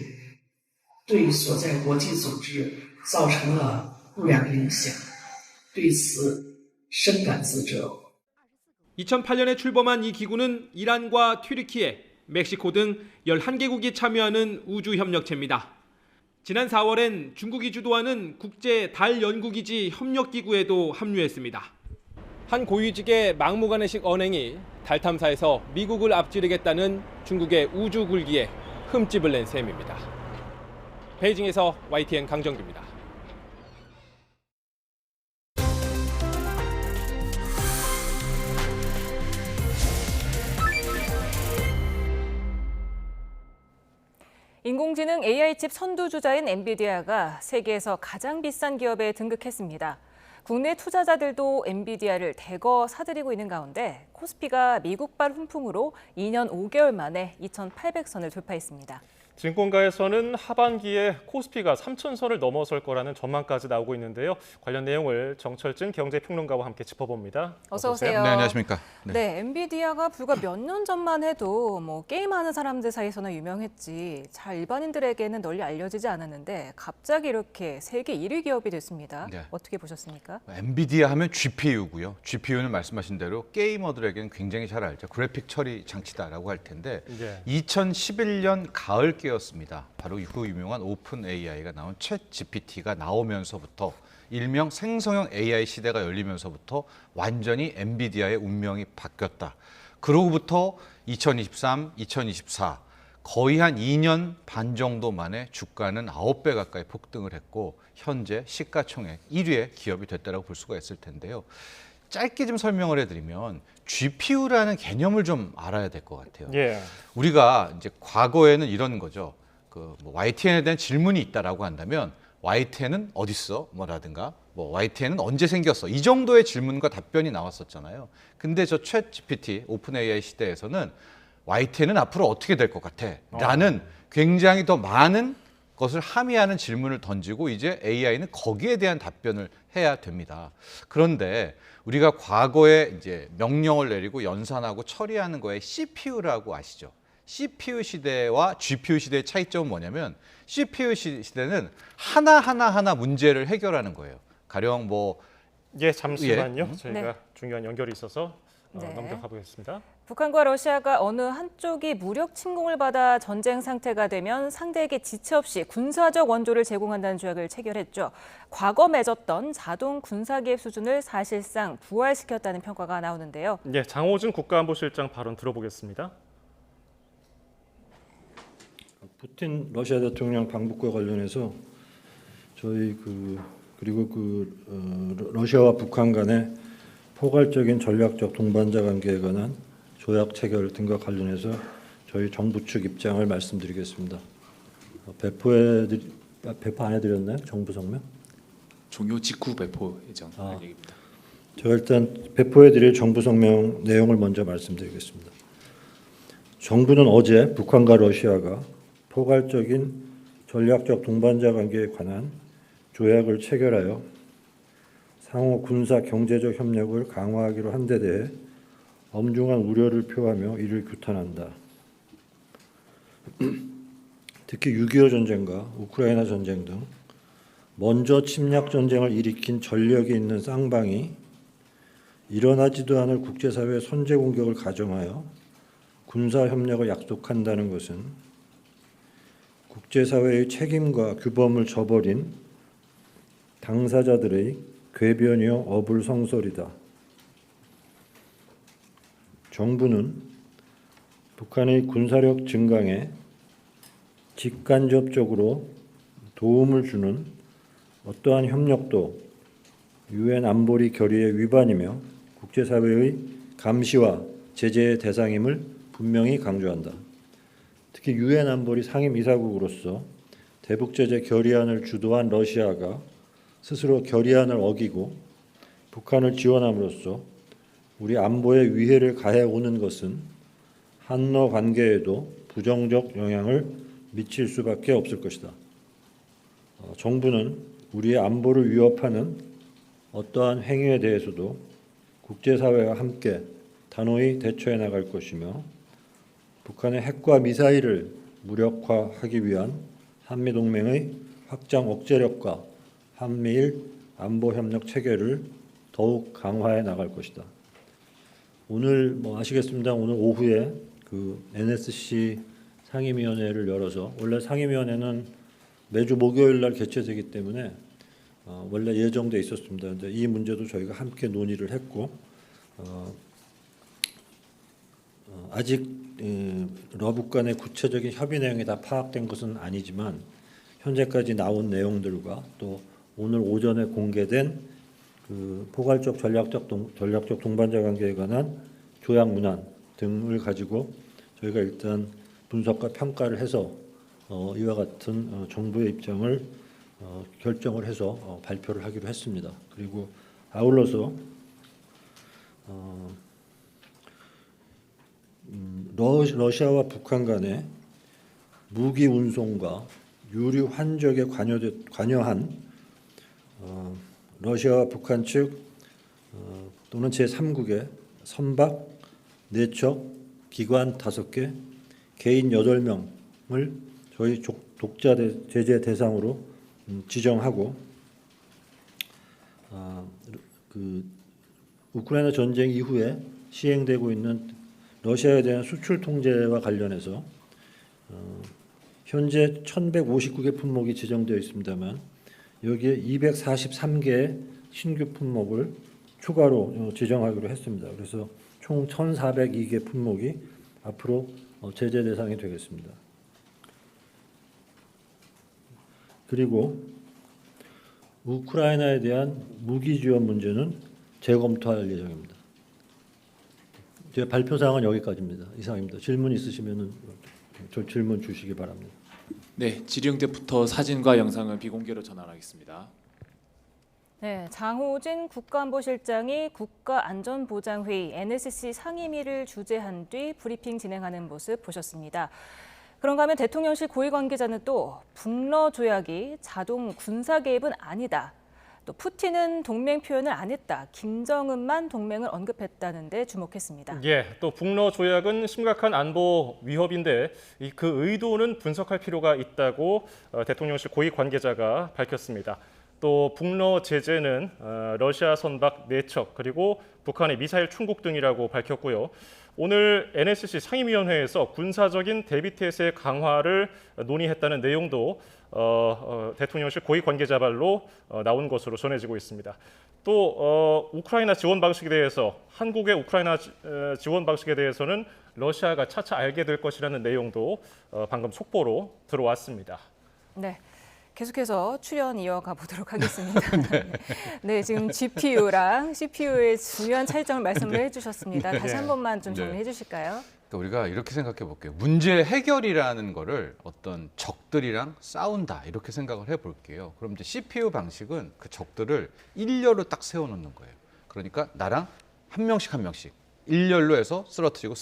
对所在国际组织造成了不良影响，对此深感自责。 2008년에 출범한 이 기구는 이란과 튀르키예, 멕시코 등 11개국이 참여하는 우주협력체입니다. 지난 4월엔 중국이 주도하는 국제 달 연구기지 협력기구에도 합류했습니다. 한 고위직의 막무가내식 언행이 달 탐사에서 미국을 앞지르겠다는 중국의 우주 굴기에 흠집을 낸 셈입니다. 베이징에서 YTN 강정규입니다. 인공지능 AI칩 선두주자인 엔비디아가 세계에서 가장 비싼 기업에 등극했습니다. 국내 투자자들도 엔비디아를 대거 사들이고 있는 가운데 코스피가 미국발 훈풍으로 2년 5개월 만에 2,800선을 돌파했습니다. 증권가에서는 하반기에 코스피가 3,000선을 넘어설 거라는 전망까지 나오고 있는데요. 관련 내용을 정철진 경제평론가와 함께 짚어봅니다. 어서 오세요. 네, 안녕하십니까. 네, 엔비디아가 불과 몇 년 전만 해도 게임하는 사람들 사이에서는 유명했지 잘 일반인들에게는 널리 알려지지 않았는데 갑자기 이렇게 세계 1위 기업이 됐습니다. 네. 어떻게 보셨습니까? 엔비디아 하면 GPU고요. GPU는 말씀하신 대로 게이머들에게는 굉장히 잘 알죠. 그래픽 처리 장치다라고 할 텐데 2011년 가을 였습니다. 바로 그 유명한 오픈 AI가 나온 챗 GPT가 나오면서부터 일명 생성형 AI 시대가 열리면서부터 완전히 엔비디아의 운명이 바뀌었다. 그로부터 2023, 2024 거의 한 2년 반 정도 만에 주가는 9배 가까이 폭등을 했고 현재 시가총액 1위의 기업이 됐다고 볼 수가 있을 텐데요. 짧게 좀 설명을 해드리면 GPU라는 개념을 좀 알아야 될 것 같아요. 예. 우리가 이제 과거에는 이런 거죠. 뭐 YTN에 대한 질문이 있다라고 한다면 YTN은 어디 있어? 뭐라든가 뭐 YTN은 언제 생겼어? 이 정도의 질문과 답변이 나왔었잖아요. 근데 저 챗GPT 오픈 AI 시대에서는 YTN은 앞으로 어떻게 될 것 같아? 라는 굉장히 더 많은 것을 함의하는 질문을 던지고 이제 AI는 거기에 대한 답변을 해야 됩니다. 그런데 우리가 과거에 이제 명령을 내리고 연산하고 처리하는 거에 CPU라고 아시죠? CPU 시대와 GPU 시대의 차이점은 뭐냐면 CPU 시대는 하나 문제를 해결하는 거예요. 가령 뭐 예, 잠시만요. 예. 저희가 네. 중요한 연결이 있어서 네. 넘겨가 보겠습니다. 북한과 러시아가 어느 한쪽이 무력 침공을 받아 전쟁 상태가 되면 상대에게 지체 없이 군사적 원조를 제공한다는 조약을 체결했죠. 과거 맺었던 자동 군사기획 수준을 사실상 부활시켰다는 평가가 나오는데요. 예, 장호준 국가안보실장 발언 들어보겠습니다. 푸틴 러시아 대통령 방북과 관련해서 저희 그리고 러시아와 북한 간의 포괄적인 전략적 동반자 관계에 관한 조약 체결 등과 관련해서 저희 정부 측 입장을 말씀드리겠습니다. 배포 안 해드렸나요? 정부 성명? 종료 직후 배포 예정 얘기입니다. 제가 일단 배포해드릴 정부 성명 내용을 먼저 말씀드리겠습니다. 정부는 어제 북한과 러시아가 포괄적인 전략적 동반자 관계에 관한 조약을 체결하여 상호 군사 경제적 협력을 강화하기로 한 데 대해 엄중한 우려를 표하며 이를 규탄한다. 특히 6.25 전쟁과 우크라이나 전쟁 등 먼저 침략 전쟁을 일으킨 전력이 있는 쌍방이 일어나지도 않을 국제사회의 선제 공격을 가정하여 군사 협력을 약속한다는 것은 국제사회의 책임과 규범을 저버린 당사자들의 궤변이요 어불성설이다. 정부는 북한의 군사력 증강에 직간접적으로 도움을 주는 어떠한 협력도 유엔 안보리 결의의 위반이며 국제사회의 감시와 제재의 대상임을 분명히 강조한다. 특히 유엔 안보리 상임이사국으로서 대북제재 결의안을 주도한 러시아가 스스로 결의안을 어기고 북한을 지원함으로써 우리 안보에 위해를 가해오는 것은 한러 관계에도 부정적 영향을 미칠 수밖에 없을 것이다. 정부는 우리의 안보를 위협하는 어떠한 행위에 대해서도 국제사회와 함께 단호히 대처해 나갈 것이며 북한의 핵과 미사일을 무력화하기 위한 한미동맹의 확장 억제력과 한미일 안보협력 체계를 더욱 강화해 나갈 것이다. 오늘 아시겠습니다. 오늘 오후에 NSC 상임위원회를 열어서 원래 상임위원회는 매주 목요일 날 개최되기 때문에 원래 예정돼 있었습니다. 그런데 이 문제도 저희가 함께 논의를 했고 아직 러북 간의 구체적인 협의 내용이 다 파악된 것은 아니지만 현재까지 나온 내용들과 또 오늘 오전에 공개된 포괄적 전략적 동반자 관계에 관한 조약 문안 등을 가지고 저희가 일단 분석과 평가를 해서 이와 같은 정부의 입장을 결정을 해서 발표를 하기로 했습니다. 그리고 아울러서 러시아와 북한 간의 무기 운송과 유류 환적에 관여한 러시아와 북한 측 또는 제3국의 선박 4척, 기관 5개, 개인 8명을 저희 독자 제재 대상으로 지정하고 우크라이나 전쟁 이후에 시행되고 있는 러시아에 대한 수출 통제와 관련해서 현재 1,159개 품목이 지정되어 있습니다만 여기에 243개의 신규 품목을 추가로 지정하기로 했습니다. 그래서 총 1,402개 품목이 앞으로 제재 대상이 되겠습니다. 그리고 우크라이나에 대한 무기 지원 문제는 재검토할 예정입니다. 제 발표 사항은 여기까지입니다. 이상입니다. 질문 있으시면은 질문 주시기 바랍니다. 네, 질의응 때부터 사진과 영상은 비공개로 전환하겠습니다. 네, 장호진 국가안보실장이 국가안전보장회의 NSC 상임위를 주재한 뒤 브리핑 진행하는 모습 보셨습니다. 그런가 하면 대통령실 고위 관계자는 또 북러 조약이 자동 군사 개입은 아니다. 또 푸틴은 동맹 표현을 안 했다. 김정은만 동맹을 언급했다는 데 주목했습니다. 예, 또 북러 조약은 심각한 안보 위협인데 그 의도는 분석할 필요가 있다고 대통령실 고위 관계자가 밝혔습니다. 또 북러 제재는 러시아 선박 4척 그리고 북한의 미사일 충국 등이라고 밝혔고요. 오늘 NSC 상임위원회에서 군사적인 대비태세 강화를 논의했다는 내용도 대통령실 고위 관계자 발로 나온 것으로 전해지고 있습니다. 또 우크라이나 지원 방식에 대해서 한국의 우크라이나 지원 방식에 대해서는 러시아가 차차 알게 될 것이라는 내용도 방금 속보로 들어왔습니다. 네. 계속해서 출연 이어가 보도록 하겠습니다. 네, 지금 GPU랑 CPU의 중요한 차이점을 말씀을 해주셨습니다. 다시 한 번만 좀 정리해 주실까요? 그러니까 우리가 이렇게 생각해 볼게요. 문제 해결이라는 거를 어떤 적들이랑 싸운다 이렇게 생각을 해볼게요. 그럼 이제 CPU 방식은 그 적들을 일렬로 딱 세워놓는 거예요. 그러니까 나랑 한 명씩 일렬로 해서 쓰러뜨리고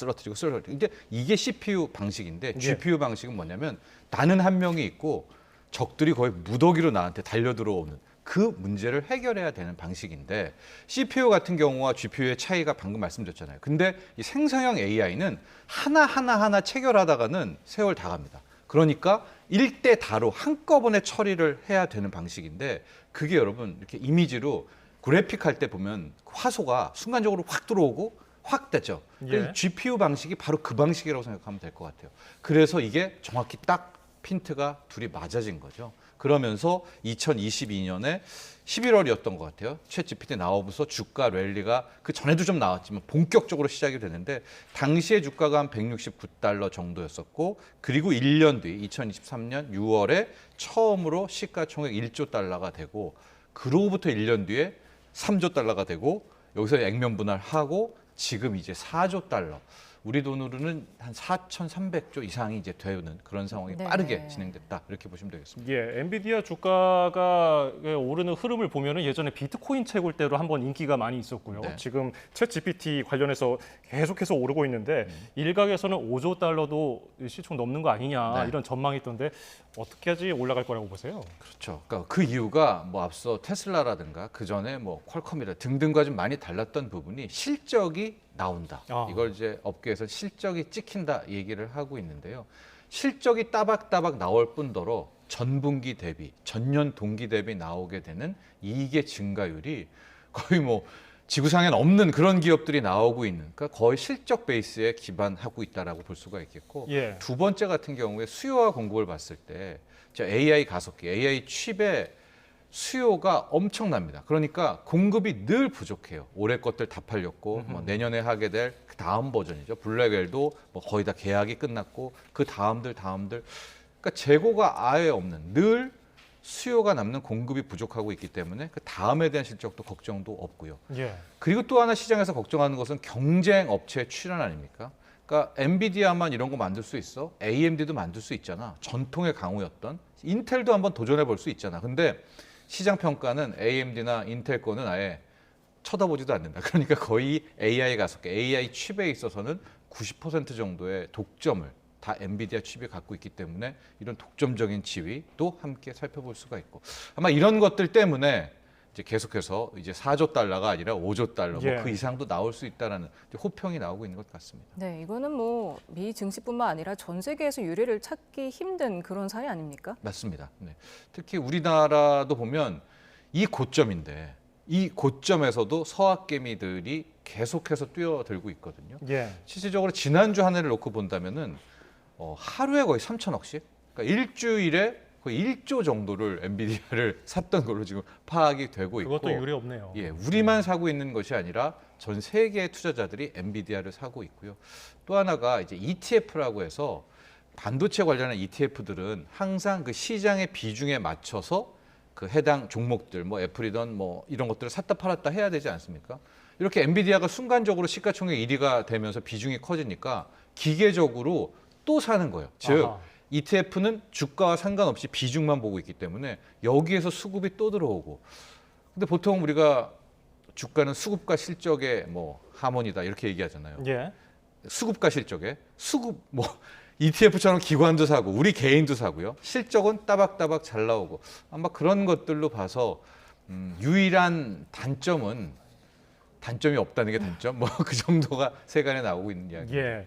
이게 CPU 방식인데 GPU 방식은 뭐냐면 나는 한 명이 있고 적들이 거의 무더기로 나한테 달려 들어오는 그 문제를 해결해야 되는 방식인데 CPU 같은 경우와 GPU의 차이가 방금 말씀드렸잖아요. 근데 이 생성형 AI는 하나 체결하다가는 세월 다 갑니다. 그러니까 일대 다로 한꺼번에 처리를 해야 되는 방식인데 그게 여러분 이렇게 이미지로 그래픽 할 때 보면 화소가 순간적으로 확 들어오고 확 되죠. 예. GPU 방식이 바로 그 방식이라고 생각하면 될 것 같아요. 그래서 이게 정확히 딱 핀트가 둘이 맞아진 거죠. 그러면서 2022년에 11월이었던 것 같아요. 챗GPT 나오면서 주가 랠리가 그 전에도 좀 나왔지만 본격적으로 시작이 되는데 당시에 주가가 한 169달러 정도였었고 그리고 1년 뒤 2023년 6월에 처음으로 시가총액 1조 달러가 되고 그로부터 1년 뒤에 3조 달러가 되고 여기서 액면 분할하고 지금 이제 4조 달러. 우리 돈으로는 한 4,300조 이상이 이제 되는 그런 상황이 빠르게 진행됐다 이렇게 보시면 되겠습니다. 예, 엔비디아 주가가 오르는 흐름을 보면은 예전에 비트코인 채굴 때로 한번 인기가 많이 있었고요. 네. 지금 챗GPT 관련해서 계속해서 오르고 있는데 일각에서는 5조 달러도 시총 넘는 거 아니냐 이런 전망이 있던데 어떻게까지 올라갈 거라고 보세요? 그렇죠. 그러니까 그 이유가 뭐 앞서 테슬라라든가 그 전에 뭐 퀄컴이라 등등과 좀 많이 달랐던 부분이 실적이 나온다. 이걸 이제 업계에서 실적이 찍힌다 얘기를 하고 있는데요. 실적이 따박따박 나올 뿐더러 전분기 대비, 전년 동기 대비 나오게 되는 이익의 증가율이 거의 뭐 지구상엔 없는 그런 기업들이 나오고 있는, 그러니까 거의 실적 베이스에 기반하고 있다라고 볼 수가 있겠고, 예. 두 번째 같은 경우에 수요와 공급을 봤을 때 AI 가속기, AI 칩의 수요가 엄청납니다. 그러니까 공급이 늘 부족해요. 올해 것들 다 팔렸고 뭐 내년에 하게 될 그 다음 버전이죠. 블랙웰도 뭐 거의 다 계약이 끝났고 그 다음들. 그러니까 재고가 아예 없는, 늘 수요가 남는 공급이 부족하고 있기 때문에 그 다음에 대한 실적도 걱정도 없고요. 예. 그리고 또 하나 시장에서 걱정하는 것은 경쟁 업체의 출현 아닙니까? 그러니까 엔비디아만 이런 거 만들 수 있어? AMD도 만들 수 있잖아. 전통의 강호였던 인텔도 한번 도전해 볼 수 있잖아. 근데 시장 평가는 AMD나 인텔 거는 아예 쳐다보지도 않는다. 그러니까 거의 AI 가속기, AI 칩에 있어서는 90% 정도의 독점을 다 엔비디아 칩이 갖고 있기 때문에 이런 독점적인 지위도 함께 살펴볼 수가 있고, 아마 이런 것들 때문에 이제 계속해서 이제 4조 달러가 아니라 5조 달러 예. 뭐 그 이상도 나올 수 있다라는 호평이 나오고 있는 것 같습니다. 네, 이거는 뭐 미 증시뿐만 아니라 전 세계에서 유례를 찾기 힘든 그런 사례 아닙니까? 맞습니다. 네. 특히 우리나라도 보면 이 고점인데 이 고점에서도 서학개미들이 계속해서 뛰어들고 있거든요. 예. 실질적으로 지난주 한 해를 놓고 본다면은 하루에 거의 3천억씩, 그러니까 일주일에 거의 1조 정도를 엔비디아를 샀던 걸로 지금 파악이 되고 있고, 그것도 유례 없네요. 예, 우리만 사고 있는 것이 아니라 전 세계의 투자자들이 엔비디아를 사고 있고요. 또 하나가 이제 ETF라고 해서 반도체 관련한 ETF들은 항상 그 시장의 비중에 맞춰서 그 해당 종목들, 뭐 애플이든 뭐 이런 것들을 샀다 팔았다 해야 되지 않습니까? 이렇게 엔비디아가 순간적으로 시가총액 1위가 되면서 비중이 커지니까 기계적으로 또 사는 거예요. 즉 아하. ETF는 주가와 상관없이 비중만 보고 있기 때문에 여기에서 수급이 또 들어오고. 근데 보통 우리가 주가는 수급과 실적의 뭐 하모니다 이렇게 얘기하잖아요. 예. 수급과 실적에 수급 뭐 ETF처럼 기관도 사고 우리 개인도 사고요. 실적은 따박따박 잘 나오고 아마 그런 것들로 봐서 유일한 단점은 단점이 없다는 게 단점. 뭐 그 정도가 세간에 나오고 있는 이야기. 예.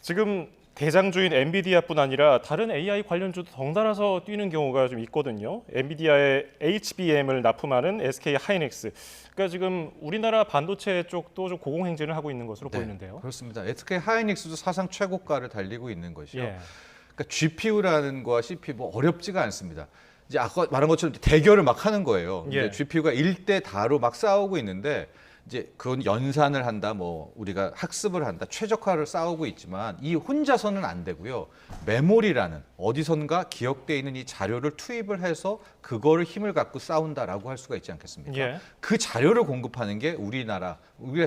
지금 대장주인 엔비디아뿐 아니라 다른 AI 관련주도 덩달아서 뛰는 경우가 좀 있거든요. 엔비디아의 HBM을 납품하는 SK 하이닉스. 그러니까 지금 우리나라 반도체 쪽도 좀 고공행진을 하고 있는 것으로 보이는데요. 그렇습니다. SK 하이닉스도 사상 최고가를 달리고 있는 것이요. 예. 그러니까 GPU라는 거와 CPU 뭐 어렵지가 않습니다. 이제 아까 말한 것처럼 대결을 막 하는 거예요. 예. GPU가 1대 다로 막 싸우고 있는데 이제 그건 연산을 한다, 뭐 우리가 학습을 한다, 최적화를 싸우고 있지만 이 혼자서는 안 되고요. 메모리라는 어디선가 기억되어 있는 이 자료를 투입을 해서 그거를 힘을 갖고 싸운다라고 할 수가 있지 않겠습니까? 예. 그 자료를 공급하는 게 우리가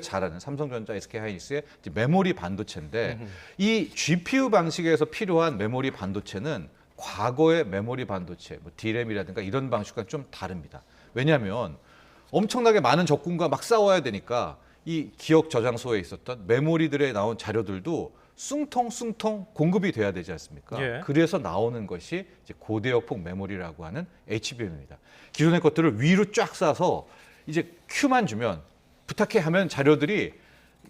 잘 아는 삼성전자, SK하이닉스의 메모리 반도체인데 이 GPU 방식에서 필요한 메모리 반도체는 과거의 메모리 반도체, 뭐 D램이라든가 이런 방식과 좀 다릅니다. 왜냐하면 엄청나게 많은 적군과 막 싸워야 되니까 이 기억 저장소에 있었던 메모리들에 나온 자료들도 숭통숭통 공급이 돼야 되지 않습니까? 예. 그래서 나오는 것이 이제 고대역폭 메모리라고 하는 HBM입니다. 기존의 것들을 위로 쫙 싸서 이제 Q만 주면 부탁해 하면 자료들이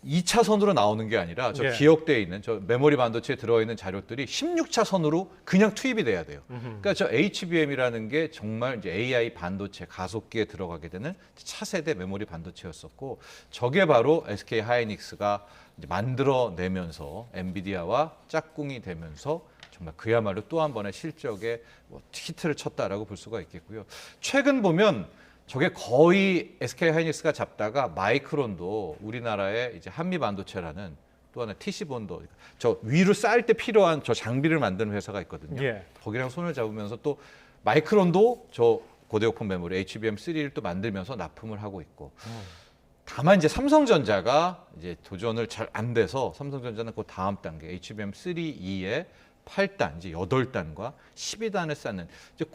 2차선으로 나오는 게 아니라 저 예. 기억대에 있는 저 메모리 반도체에 들어있는 자료들이 16차선으로 그냥 투입이 돼야 돼요. 그러니까 저 HBM이라는 게 정말 이제 AI 반도체 가속기에 들어가게 되는 차세대 메모리 반도체였었고 저게 바로 SK 하이닉스가 이제 만들어내면서 엔비디아와 짝꿍이 되면서 정말 그야말로 또 한 번의 실적에 뭐 히트를 쳤다라고 볼 수가 있겠고요. 최근 보면 저게 거의 SK 하이닉스가 잡다가 마이크론도 우리나라의 이제 한미 반도체라는 또 하나 TC본도 저 위로 쌓을 때 필요한 저 장비를 만드는 회사가 있거든요. 예. 거기랑 손을 잡으면서 또 마이크론도 저 고대역폭 메모리 HBM3를 또 만들면서 납품을 하고 있고. 다만 이제 삼성전자가 이제 도전을 잘 안 돼서 삼성전자는 그 다음 단계 HBM3E의 8단, 이제 8단과 12단을 쌓는 이제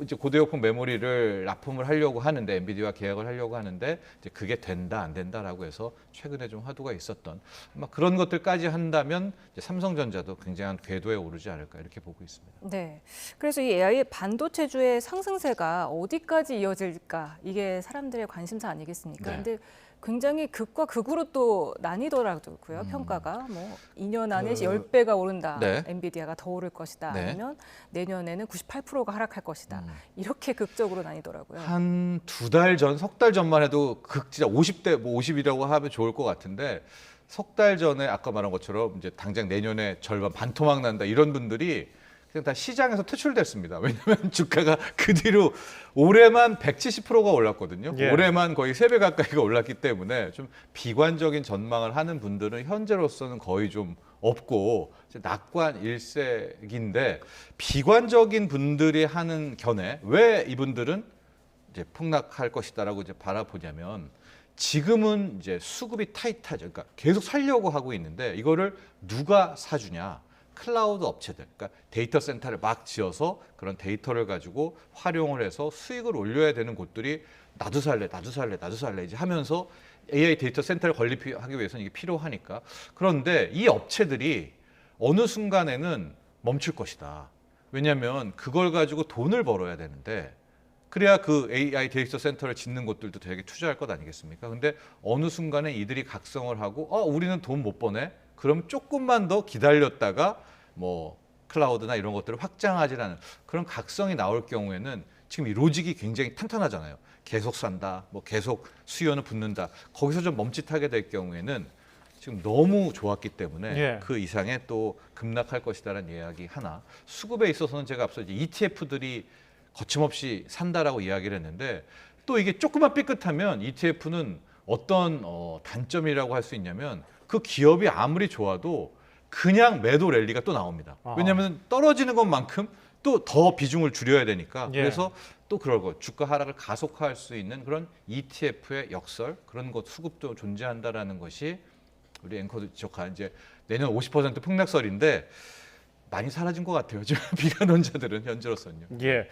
이제 고대역폭 메모리를 납품을 하려고 하는데 엔비디아와 계약을 하려고 하는데 이제 그게 된다 안 된다라고 해서 최근에 좀 화두가 있었던 아마 그런 것들까지 한다면 이제 삼성전자도 굉장한 궤도에 오르지 않을까 이렇게 보고 있습니다. 네. 그래서 이 AI 반도체주의 상승세가 어디까지 이어질까 이게 사람들의 관심사 아니겠습니까? 네. 근데 굉장히 극과 극으로 또 나뉘더라고요. 평가가 뭐 2년 안에 10배가 오른다. 네. 엔비디아가 더 오를 것이다. 네. 아니면 내년에는 98%가 하락할 것이다. 이렇게 극적으로 나뉘더라고요. 한 2달 전, 석 달 전만 해도 진짜 50대 뭐 50이라고 하면 좋을 것 같은데 석 달 전에 아까 말한 것처럼 이제 당장 내년에 절반 반토막 난다 이런 분들이 그냥 다 시장에서 퇴출됐습니다. 왜냐하면 주가가 그 뒤로 올해만 170%가 올랐거든요. 예. 올해만 거의 3배 가까이가 올랐기 때문에 좀 비관적인 전망을 하는 분들은 현재로서는 거의 좀 없고 낙관 일색인데 비관적인 분들이 하는 견해 왜 이분들은 이제 폭락할 것이다라고 이제 바라보냐면 지금은 이제 수급이 타이트하죠. 그러니까 계속 살려고 하고 있는데 이거를 누가 사주냐? 클라우드 업체들, 그러니까 데이터 센터를 막 지어서 그런 데이터를 가지고 활용을 해서 수익을 올려야 되는 곳들이 나도 살래 이제 하면서 AI 데이터 센터를 건립하기 위해서는 이게 필요하니까. 그런데 이 업체들이 어느 순간에는 멈출 것이다. 왜냐하면 그걸 가지고 돈을 벌어야 되는데 그래야 그 AI 데이터 센터를 짓는 곳들도 되게 투자할 것 아니겠습니까? 근데 어느 순간에 이들이 각성을 하고 우리는 돈 못 버네? 그럼 조금만 더 기다렸다가 뭐 클라우드나 이런 것들을 확장하지라는 그런 각성이 나올 경우에는 지금 이 로직이 굉장히 탄탄하잖아요. 계속 산다, 뭐 계속 수요는 붙는다. 거기서 좀 멈칫하게 될 경우에는 지금 너무 좋았기 때문에 예. 그 이상의 또 급락할 것이다라는 이야기 하나. 수급에 있어서는 제가 앞서 이제 ETF들이 거침없이 산다라고 이야기를 했는데 또 이게 조금만 삐끗하면 ETF는 어떤 단점이라고 할 수 있냐면 그 기업이 아무리 좋아도 그냥 매도 랠리가 또 나옵니다. 왜냐하면 떨어지는 것만큼 또 더 비중을 줄여야 되니까. 그래서 또 그럴 거 주가 하락을 가속화할 수 있는 그런 ETF의 역설 그런 것 수급도 존재한다라는 것이 우리 앵커도 지적한 이제 내년 50% 폭락설인데 많이 사라진 것 같아요. 지금 비관론자들은 현재로서는요. 예.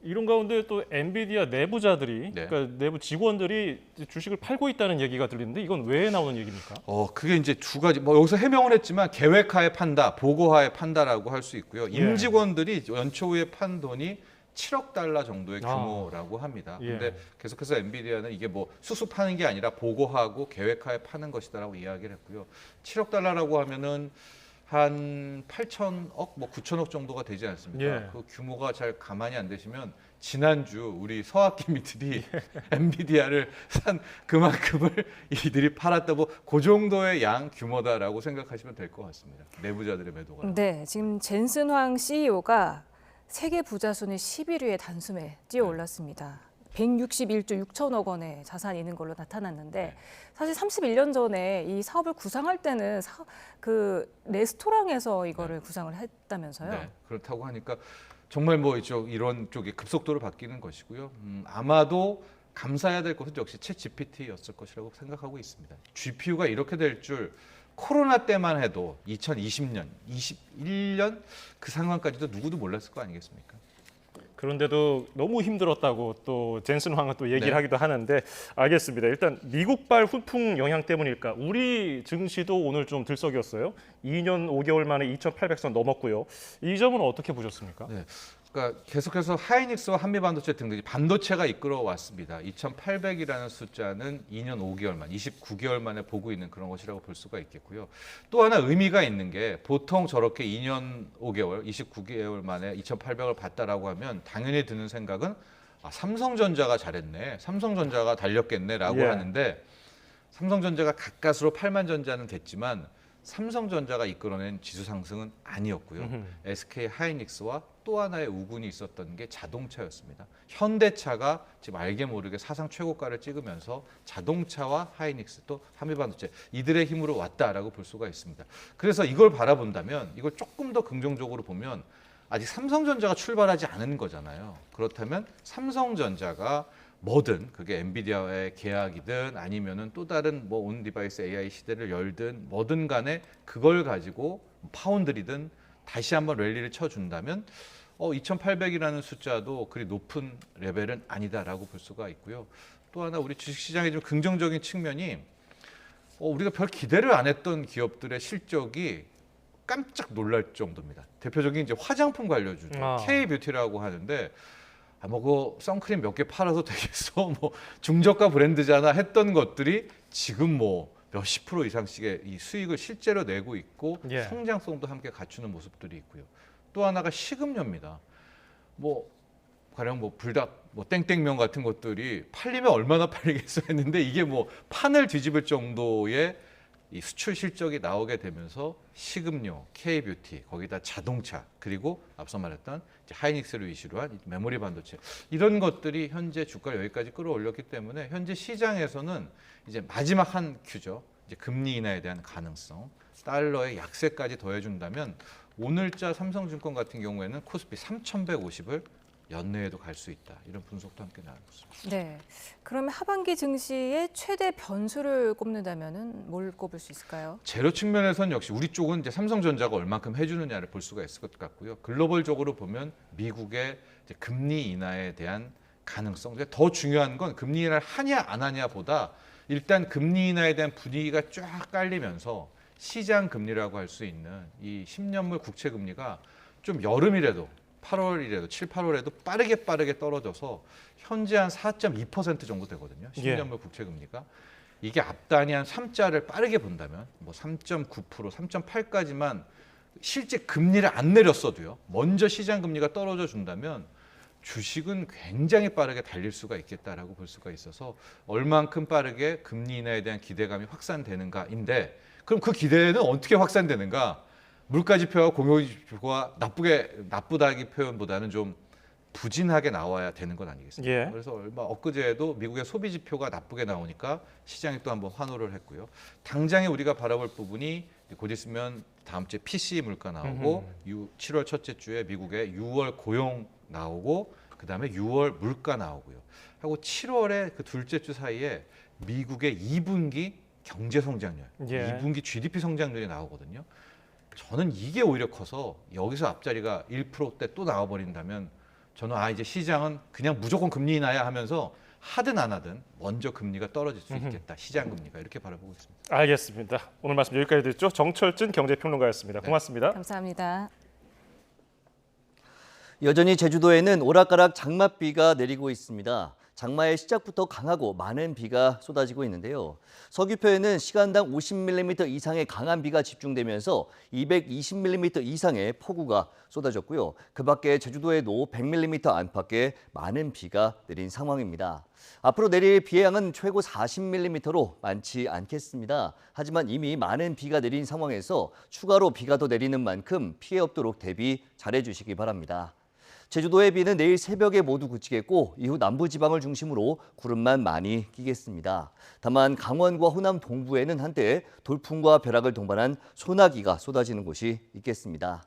이런 가운데 또 엔비디아 내부자들이 그러니까 내부 직원들이 주식을 팔고 있다는 얘기가 들리는데 이건 왜 나오는 얘기입니까? 그게 이제 두 가지 뭐 여기서 해명을 했지만 계획하에 판다, 보고하에 판다라고 할 수 있고요. 임직원들이 연초에 판 돈이 7억 달러 정도의 규모라고 합니다. 근데 계속해서 엔비디아는 이게 뭐 수습하는 게 아니라 보고하고 계획하에 파는 것이다라고 이야기를 했고요. 7억 달러라고 하면은 한 8천억, 뭐 9천억 정도가 되지 않습니까? 그 규모가 잘 가만히 안 되시면 지난주 우리 서학기미들이 엔비디아를 산 그만큼을 이들이 팔았다고 그 정도의 양 규모다라고 생각하시면 될 것 같습니다. 내부자들의 매도가. 네, 지금 젠슨 황 CEO가 세계 부자 순위 11위에 단숨에 뛰어 올랐습니다. 161조 6천억 원의 자산이 있는 걸로 나타났는데 사실 31년 전에 이 사업을 구상할 때는 그 레스토랑에서 이거를 구상을 했다면서요? 네, 그렇다고 하니까 정말 뭐 이런 쪽이 급속도로 바뀌는 것이고요. 아마도 감사해야 될 것은 역시 챗 GPT였을 것이라고 생각하고 있습니다. GPU가 이렇게 될 줄 코로나 때만 해도 2020년, 21년 그 상황까지도 누구도 몰랐을 거 아니겠습니까? 그런데도 너무 힘들었다고 또 젠슨 황은 또 얘기를 하기도 하는데 알겠습니다. 일단 미국발 훈풍 영향 때문일까? 우리 증시도 오늘 좀 들썩였어요. 2년 5개월 만에 2,800선 넘었고요. 이 점은 어떻게 보셨습니까? 네. 그러니까 계속해서 하이닉스와 한미반도체 등등이 반도체가 이끌어왔습니다. 2,800이라는 숫자는 2년 5개월 만, 29개월 만에 보고 있는 그런 것이라고 볼 수가 있겠고요. 또 하나 의미가 있는 게 보통 저렇게 2년 5개월, 29개월 만에 2,800을 봤다라고 하면 당연히 드는 생각은 삼성전자가 잘했네, 삼성전자가 달렸겠네라고 하는데 삼성전자가 가까스로 8만전자는 됐지만 삼성전자가 이끌어낸 지수 상승은 아니었고요. SK 하이닉스와 또 하나의 우군이 있었던 게 자동차였습니다. 현대차가 지금 알게 모르게 사상 최고가를 찍으면서 자동차와 하이닉스 또 한미반도체 이들의 힘으로 왔다라고 볼 수가 있습니다. 그래서 이걸 바라본다면 이걸 조금 더 긍정적으로 보면 아직 삼성전자가 출발하지 않은 거잖아요. 그렇다면 삼성전자가 뭐든 그게 엔비디아와의 계약이든 아니면은 또 다른 뭐 온 디바이스 AI 시대를 열든 뭐든 간에 그걸 가지고 파운드리든 다시 한번 랠리를 쳐준다면 2,800이라는 숫자도 그리 높은 레벨은 아니다라고 볼 수가 있고요. 또 하나 우리 주식시장의 좀 긍정적인 측면이 우리가 별 기대를 안 했던 기업들의 실적이 깜짝 놀랄 정도입니다. 대표적인 이제 화장품 관련주죠. K-뷰티라고 하는데 뭐 그 선크림 몇 개 팔아도 되겠어, 뭐 중저가 브랜드잖아 했던 것들이 지금 뭐 몇십 프로 이상씩의 이 수익을 실제로 내고 있고 성장성도 함께 갖추는 모습들이 있고요. 또 하나가 식음료입니다. 뭐 가령 뭐 불닭, 뭐 땡땡면 같은 것들이 팔리면 얼마나 팔리겠어 했는데 이게 뭐 판을 뒤집을 정도의 이 수출 실적이 나오게 되면서 식음료, K-뷰티, 거기다 자동차, 그리고 앞서 말했던 이제 하이닉스를 위시로 한 메모리 반도체 이런 것들이 현재 주가를 여기까지 끌어올렸기 때문에 현재 시장에서는 이제 마지막 한 큐죠. 이제 금리 인하에 대한 가능성, 달러의 약세까지 더해준다면 오늘자 삼성증권 같은 경우에는 코스피 3,150을 연내에도 갈 수 있다. 이런 분석도 함께 나오고 있습니다. 네. 그러면 하반기 증시의 최대 변수를 꼽는다면은 뭘 꼽을 수 있을까요? 재료 측면에서는 역시 우리 쪽은 이제 삼성전자가 얼만큼 해주느냐를 볼 수가 있을 것 같고요. 글로벌적으로 보면 미국의 이제 금리 인하에 대한 가능성. 더 중요한 건 금리 인하를 하냐 안 하냐보다 일단 금리 인하에 대한 분위기가 쫙 깔리면서 시장 금리라고 할 수 있는 이 10년물 국채 금리가 좀 여름이라도 8월이라도 7, 8월에도 빠르게 떨어져서 현재 한 4.2% 정도 되거든요. 10년물 국채 금리가. 이게 앞단이 한 3자를 빠르게 본다면 뭐 3.9%, 3.8까지만 실제 금리를 안 내렸어도요. 먼저 시장 금리가 떨어져 준다면 주식은 굉장히 빠르게 달릴 수가 있겠다라고 볼 수가 있어서 얼만큼 빠르게 금리 인하에 대한 기대감이 확산되는가인데 그럼 그 기대는 어떻게 확산되는가? 물가 지표와 공여 지표가 나쁘다기 표현보다는 좀 부진하게 나와야 되는 건 아니겠습니까? 예. 그래서 얼마 엊그제도 미국의 소비 지표가 나쁘게 나오니까 시장이 또 한번 환호를 했고요. 당장에 우리가 바라볼 부분이 곧 있으면 다음 주에 PCE 물가 나오고 7월 첫째 주에 미국의 6월 고용 나오고 그다음에 6월 물가 나오고요. 하고 7월에 그 둘째 주 사이에 미국의 2분기 경제 성장률, 예. 2분기 GDP 성장률이 나오거든요. 저는 이게 오히려 커서 여기서 앞자리가 1%대 또 나와버린다면 저는 이제 시장은 그냥 무조건 금리 인하야 하면서 하든 안 하든 먼저 금리가 떨어질 수 있겠다. 시장 금리가 이렇게 바라보고 있습니다. 알겠습니다. 오늘 말씀 여기까지 듣죠. 정철진 경제평론가였습니다. 고맙습니다. 감사합니다. 여전히 제주도에는 오락가락 장맛비가 내리고 있습니다. 장마의 시작부터 강하고 많은 비가 쏟아지고 있는데요. 서귀포에는 시간당 50mm 이상의 강한 비가 집중되면서 220mm 이상의 폭우가 쏟아졌고요. 그 밖에 제주도에도 100mm 안팎의 많은 비가 내린 상황입니다. 앞으로 내릴 비의 양은 최고 40mm로 많지 않겠습니다. 하지만 이미 많은 비가 내린 상황에서 추가로 비가 더 내리는 만큼 피해 없도록 대비 잘해 주시기 바랍니다. 제주도의 비는 내일 새벽에 모두 그치겠고 이후 남부지방을 중심으로 구름만 많이 끼겠습니다. 다만 강원과 호남 동부에는 한때 돌풍과 벼락을 동반한 소나기가 쏟아지는 곳이 있겠습니다.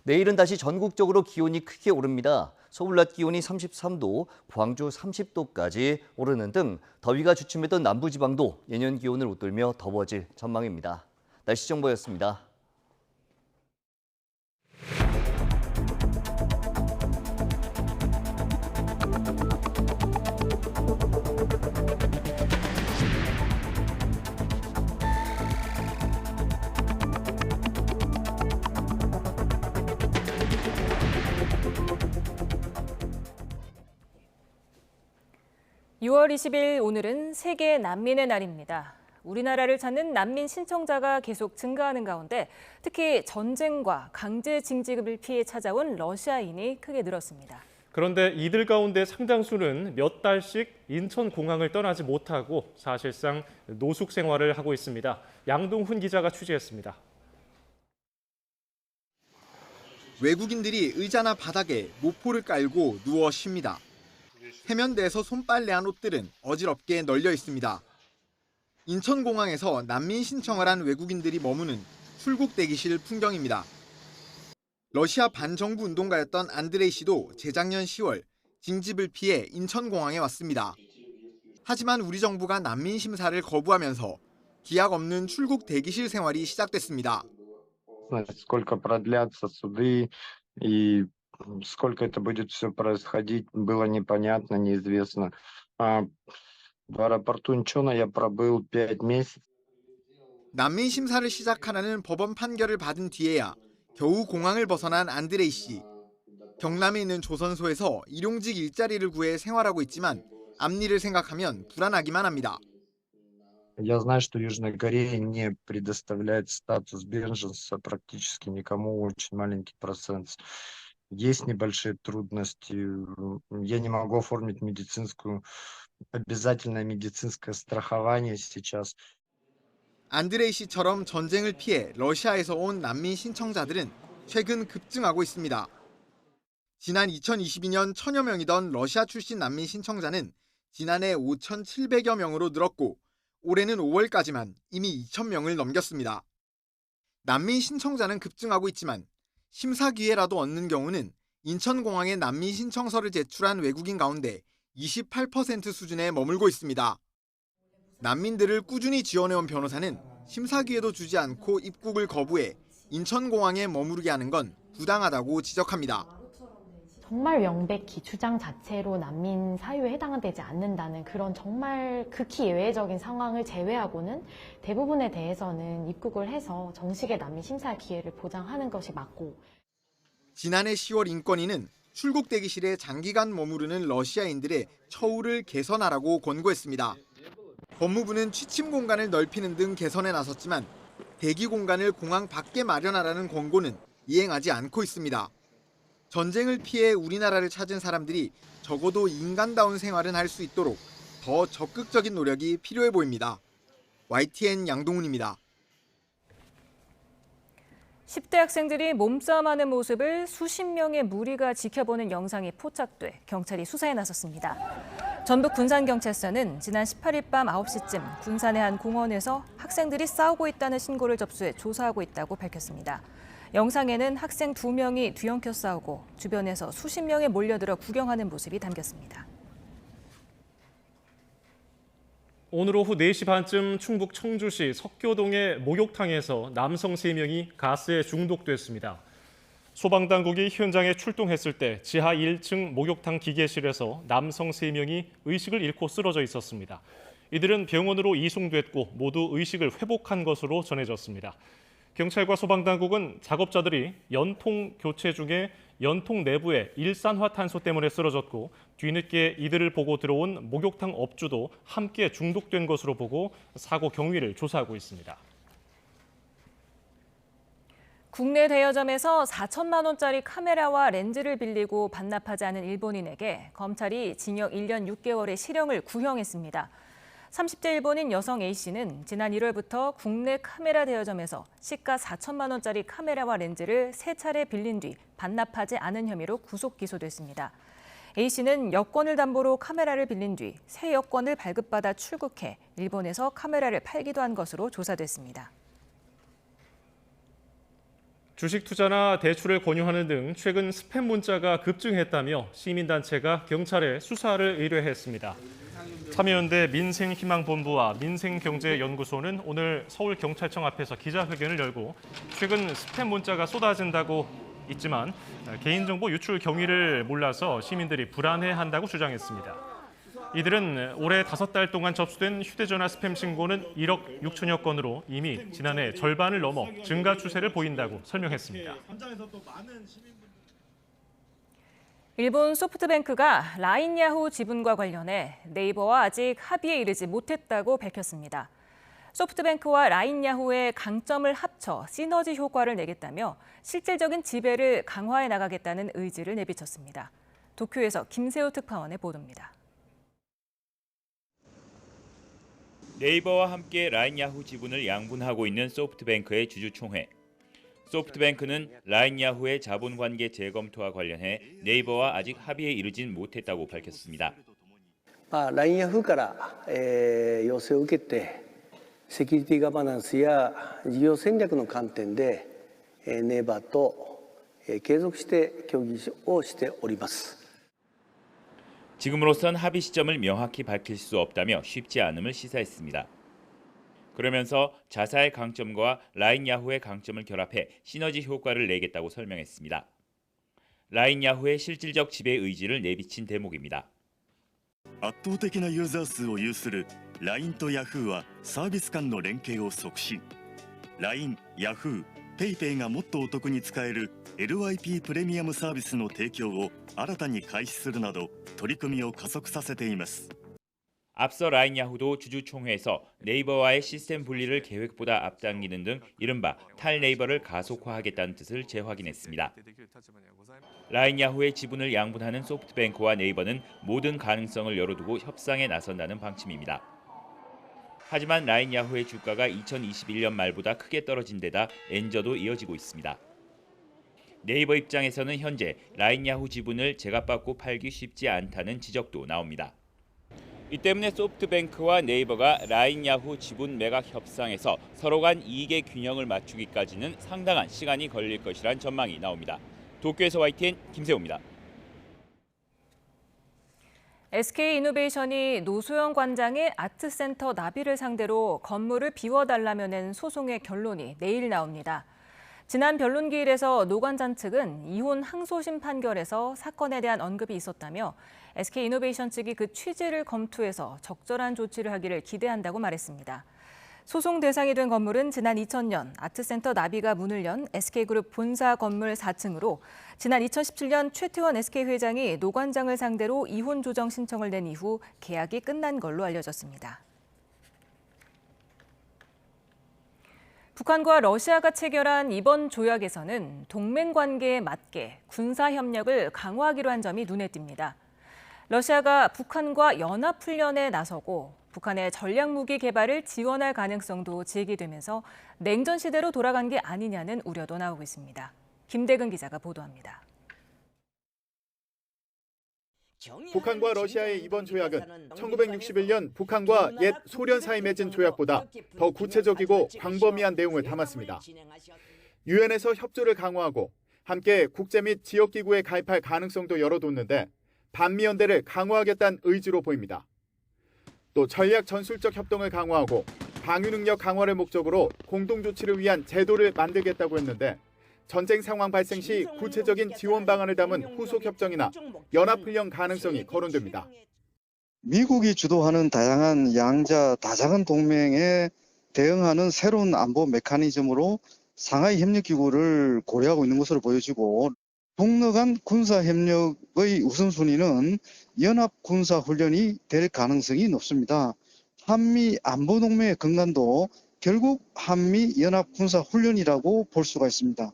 내일은 다시 전국적으로 기온이 크게 오릅니다. 서울 낮 기온이 33도, 광주 30도까지 오르는 등 더위가 주춤했던 남부지방도 예년 기온을 웃돌며 더워질 전망입니다. 날씨 정보였습니다. (6월 20일) 오늘은 세계 난민의 날입니다. 우리나라를 찾는 난민 신청자가 계속 증가하는 가운데 특히 전쟁과 강제 징집을 피해 찾아온 러시아인이 크게 늘었습니다. 그런데 이들 가운데 상당수는 몇 달씩 인천공항을 떠나지 못하고 사실상 노숙 생활을 하고 있습니다. 양동훈 기자가 취재했습니다. 외국인들이 의자나 바닥에 모포를 깔고 누워 쉽니다. 해면대에서 손빨래한 옷들은 어지럽게 널려 있습니다. 인천공항에서 난민 신청을 한 외국인들이 머무는 출국 대기실 풍경입니다. 러시아 반정부 운동가였던 안드레이 씨도 재작년 10월 징집을 피해 인천공항에 왔습니다. 하지만 우리 정부가 난민 심사를 거부하면서 기약 없는 출국 대기실 생활이 시작됐습니다. Сколько это будет все происходить, было непонятно, неизвестно. В аэропорту Инчона я пробыл 5 месяцев. 난민 심사를 시작하라는 법원 판결을 받은 뒤에야 겨우 공항을 벗어난 안드레이 씨. 경남에 있는 조선소에서 일용직 일자리를 구해 생활하고 있지만 앞일을 생각하면 불안하기만 합니다. Я знаю, что Южная Корея не предоставляет статус беженца практически никому, очень маленький процент. Есть небольшие трудности. Я не могу оформить обязательное медицинское страхование сейчас. 안드레이 씨처럼 전쟁을 피해 러시아에서 온 난민 신청자들은 최근 급증하고 있습니다. 지난 2022년 1000여 명이던 러시아 출신 난민 신청자는 지난해 5,700여 명으로 늘었고 올해는 5월까지만 이미 2,000명을 넘겼습니다. 난민 신청자는 급증하고 있지만 심사 기회라도 얻는 경우는 인천공항에 난민 신청서를 제출한 외국인 가운데 28% 수준에 머물고 있습니다. 난민들을 꾸준히 지원해온 변호사는 심사 기회도 주지 않고 입국을 거부해 인천공항에 머무르게 하는 건 부당하다고 지적합니다. 정말 명백히 주장 자체로 난민 사유에 해당되지 않는다는 그런 정말 극히 예외적인 상황을 제외하고는 대부분에 대해서는 입국을 해서 정식의 난민 심사 기회를 보장하는 것이 맞고. 지난해 10월 인권위는 출국 대기실에 장기간 머무르는 러시아인들의 처우를 개선하라고 권고했습니다. 법무부는 취침 공간을 넓히는 등 개선에 나섰지만 대기 공간을 공항 밖에 마련하라는 권고는 이행하지 않고 있습니다. 전쟁을 피해 우리나라를 찾은 사람들이 적어도 인간다운 생활은 할 수 있도록 더 적극적인 노력이 필요해 보입니다. YTN 양동훈입니다. 10대 학생들이 몸싸움하는 모습을 수십 명의 무리가 지켜보는 영상이 포착돼 경찰이 수사에 나섰습니다. 전북 군산경찰서는 지난 18일 밤 9시쯤 군산의 한 공원에서 학생들이 싸우고 있다는 신고를 접수해 조사하고 있다고 밝혔습니다. 영상에는 학생 2명이 뒤엉켜 싸우고 주변에서 수십 명이 몰려들어 구경하는 모습이 담겼습니다. 오늘 오후 4시 반쯤 충북 청주시 석교동의 목욕탕에서 남성 3명이 가스에 중독됐습니다. 소방당국이 현장에 출동했을 때 지하 1층 목욕탕 기계실에서 남성 3명이 의식을 잃고 쓰러져 있었습니다. 이들은 병원으로 이송됐고 모두 의식을 회복한 것으로 전해졌습니다. 경찰과 소방당국은 작업자들이 연통 교체 중에 연통 내부에 일산화탄소 때문에 쓰러졌고 뒤늦게 이들을 보고 들어온 목욕탕 업주도 함께 중독된 것으로 보고 사고 경위를 조사하고 있습니다. 국내 대여점에서 4천만 원짜리 카메라와 렌즈를 빌리고 반납하지 않은 일본인에게 검찰이 징역 1년 6개월의 실형을 구형했습니다. 30대 일본인 여성 A씨는 지난 1월부터 국내 카메라 대여점에서 시가 4천만 원짜리 카메라와 렌즈를 3차례 빌린 뒤 반납하지 않은 혐의로 구속 기소됐습니다. A씨는 여권을 담보로 카메라를 빌린 뒤 새 여권을 발급받아 출국해 일본에서 카메라를 팔기도 한 것으로 조사됐습니다. 주식 투자나 대출을 권유하는 등 최근 스팸 문자가 급증했다며 시민단체가 경찰에 수사를 의뢰했습니다. 참여연대 민생희망본부와 민생경제연구소는 오늘 서울경찰청 앞에서 기자회견을 열고 최근 스팸 문자가 쏟아진다고 있지만 개인정보 유출 경위를 몰라서 시민들이 불안해한다고 주장했습니다. 이들은 올해 5달 동안 접수된 휴대전화 스팸 신고는 1억 6천여 건으로 이미 지난해 절반을 넘어 증가 추세를 보인다고 설명했습니다. 일본 소프트뱅크가 라인 야후 지분과 관련해 네이버와 아직 합의에 이르지 못했다고 밝혔습니다. 소프트뱅크와 라인 야후의 강점을 합쳐 시너지 효과를 내겠다며 실질적인 지배를 강화해 나가겠다는 의지를 내비쳤습니다. 도쿄에서 김세우 특파원의 보도입니다. 네이버와 함께 라인 야후 지분을 양분하고 있는 소프트뱅크의 주주총회. 소프트뱅크는 라인 야후의 자본관계 재검토와 관련해 네이버와 아직 합의에 이르진 못했다고 밝혔습니다. 라인 야후から要請を受けてセキュリティガバナンスや事業戦略の観点でネイバーと継続して協議をしております。 지금으로선 합의 시점을 명확히 밝힐 수 없다며 쉽지 않음을 시사했습니다. 그러면서 자사의 강점과 라인 야후의 강점을 결합해 시너지 효과를 내겠다고 설명했습니다. 라인 야후의 실질적 지배 의지를 내비친 대목입니다. 圧倒的なユーザー数を有する LINE と Yahoo はサービス間の連携を促進。LINE、Yahoo、PayPay がもっとお得に使える LYP プレミアムサービスの提供を新たに開始するなど取り組みを加速させています。 앞서 라인 야후도 주주총회에서 네이버와의 시스템 분리를 계획보다 앞당기는 등 이른바 탈네이버를 가속화하겠다는 뜻을 재확인했습니다. 라인 야후의 지분을 양분하는 소프트뱅크와 네이버는 모든 가능성을 열어두고 협상에 나선다는 방침입니다. 하지만 라인 야후의 주가가 2021년 말보다 크게 떨어진 데다 엔저도 이어지고 있습니다. 네이버 입장에서는 현재 라인 야후 지분을 제값받고 팔기 쉽지 않다는 지적도 나옵니다. 이 때문에 소프트뱅크와 네이버가 라인 야후 지분 매각 협상에서 서로 간 이익의 균형을 맞추기까지는 상당한 시간이 걸릴 것이란 전망이 나옵니다. 도쿄에서 YTN 김세호입니다. SK이노베이션이 노소영 관장의 아트센터 나비를 상대로 건물을 비워달라며 낸 소송의 결론이 내일 나옵니다. 지난 변론기일에서 노 관장 측은 이혼 항소심 판결에서 사건에 대한 언급이 있었다며 SK이노베이션 측이 그 취지를 검토해서 적절한 조치를 하기를 기대한다고 말했습니다. 소송 대상이 된 건물은 지난 2000년 아트센터 나비가 문을 연 SK그룹 본사 건물 4층으로 지난 2017년 최태원 SK회장이 노 관장을 상대로 이혼 조정 신청을 낸 이후 계약이 끝난 걸로 알려졌습니다. 북한과 러시아가 체결한 이번 조약에서는 동맹 관계에 맞게 군사 협력을 강화하기로 한 점이 눈에 띕니다. 러시아가 북한과 연합훈련에 나서고 북한의 전략무기 개발을 지원할 가능성도 제기되면서 냉전 시대로 돌아간 게 아니냐는 우려도 나오고 있습니다. 김대근 기자가 보도합니다. 북한과 러시아의 이번 조약은 1961년 북한과 옛 소련 사이 맺은 조약보다 더 구체적이고 광범위한 내용을 담았습니다. 유엔에서 협조를 강화하고 함께 국제 및 지역기구에 가입할 가능성도 열어뒀는데 반미연대를 강화하겠다는 의지로 보입니다. 또 전략 전술적 협동을 강화하고 방위 능력 강화를 목적으로 공동 조치를 위한 제도를 만들겠다고 했는데 전쟁 상황 발생 시 구체적인 지원 방안을 담은 후속 협정이나 연합훈련 가능성이 거론됩니다. 미국이 주도하는 다양한 양자 다자간 동맹에 대응하는 새로운 안보 메커니즘으로 상하이 협력기구를 고려하고 있는 것으로 보여지고 동러 간 군사협력의 우선순위는 연합군사훈련이 될 가능성이 높습니다. 한미 안보동맹의 근간도 결국 한미 연합군사훈련이라고 볼 수가 있습니다.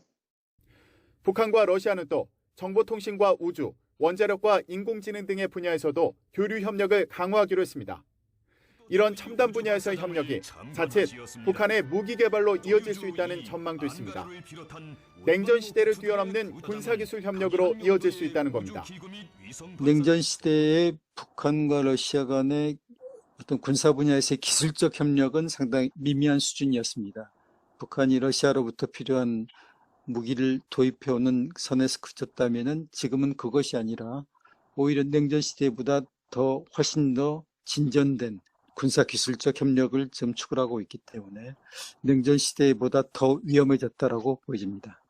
북한과 러시아는 또 정보통신과 우주, 원자력과 인공지능 등의 분야에서도 교류 협력을 강화하기로 했습니다. 이런 첨단 분야에서의 협력이 자칫 북한의 무기 개발로 이어질 수 있다는 전망도 있습니다. 냉전 시대를 뛰어넘는 군사기술 협력으로 이어질 수 있다는 겁니다. 냉전 시대의 북한과 러시아 간의 어떤 군사 분야에서의 기술적 협력은 상당히 미미한 수준이었습니다. 북한이 러시아로부터 필요한 무기를 도입해오는 선에서 그쳤다면은 지금은 그것이 아니라 오히려 냉전 시대보다 훨씬 더 진전된 군사기술적 협력을 지금 하고 있기 때문에 냉전 시대보다 더 위험해졌다라고 보여집니다.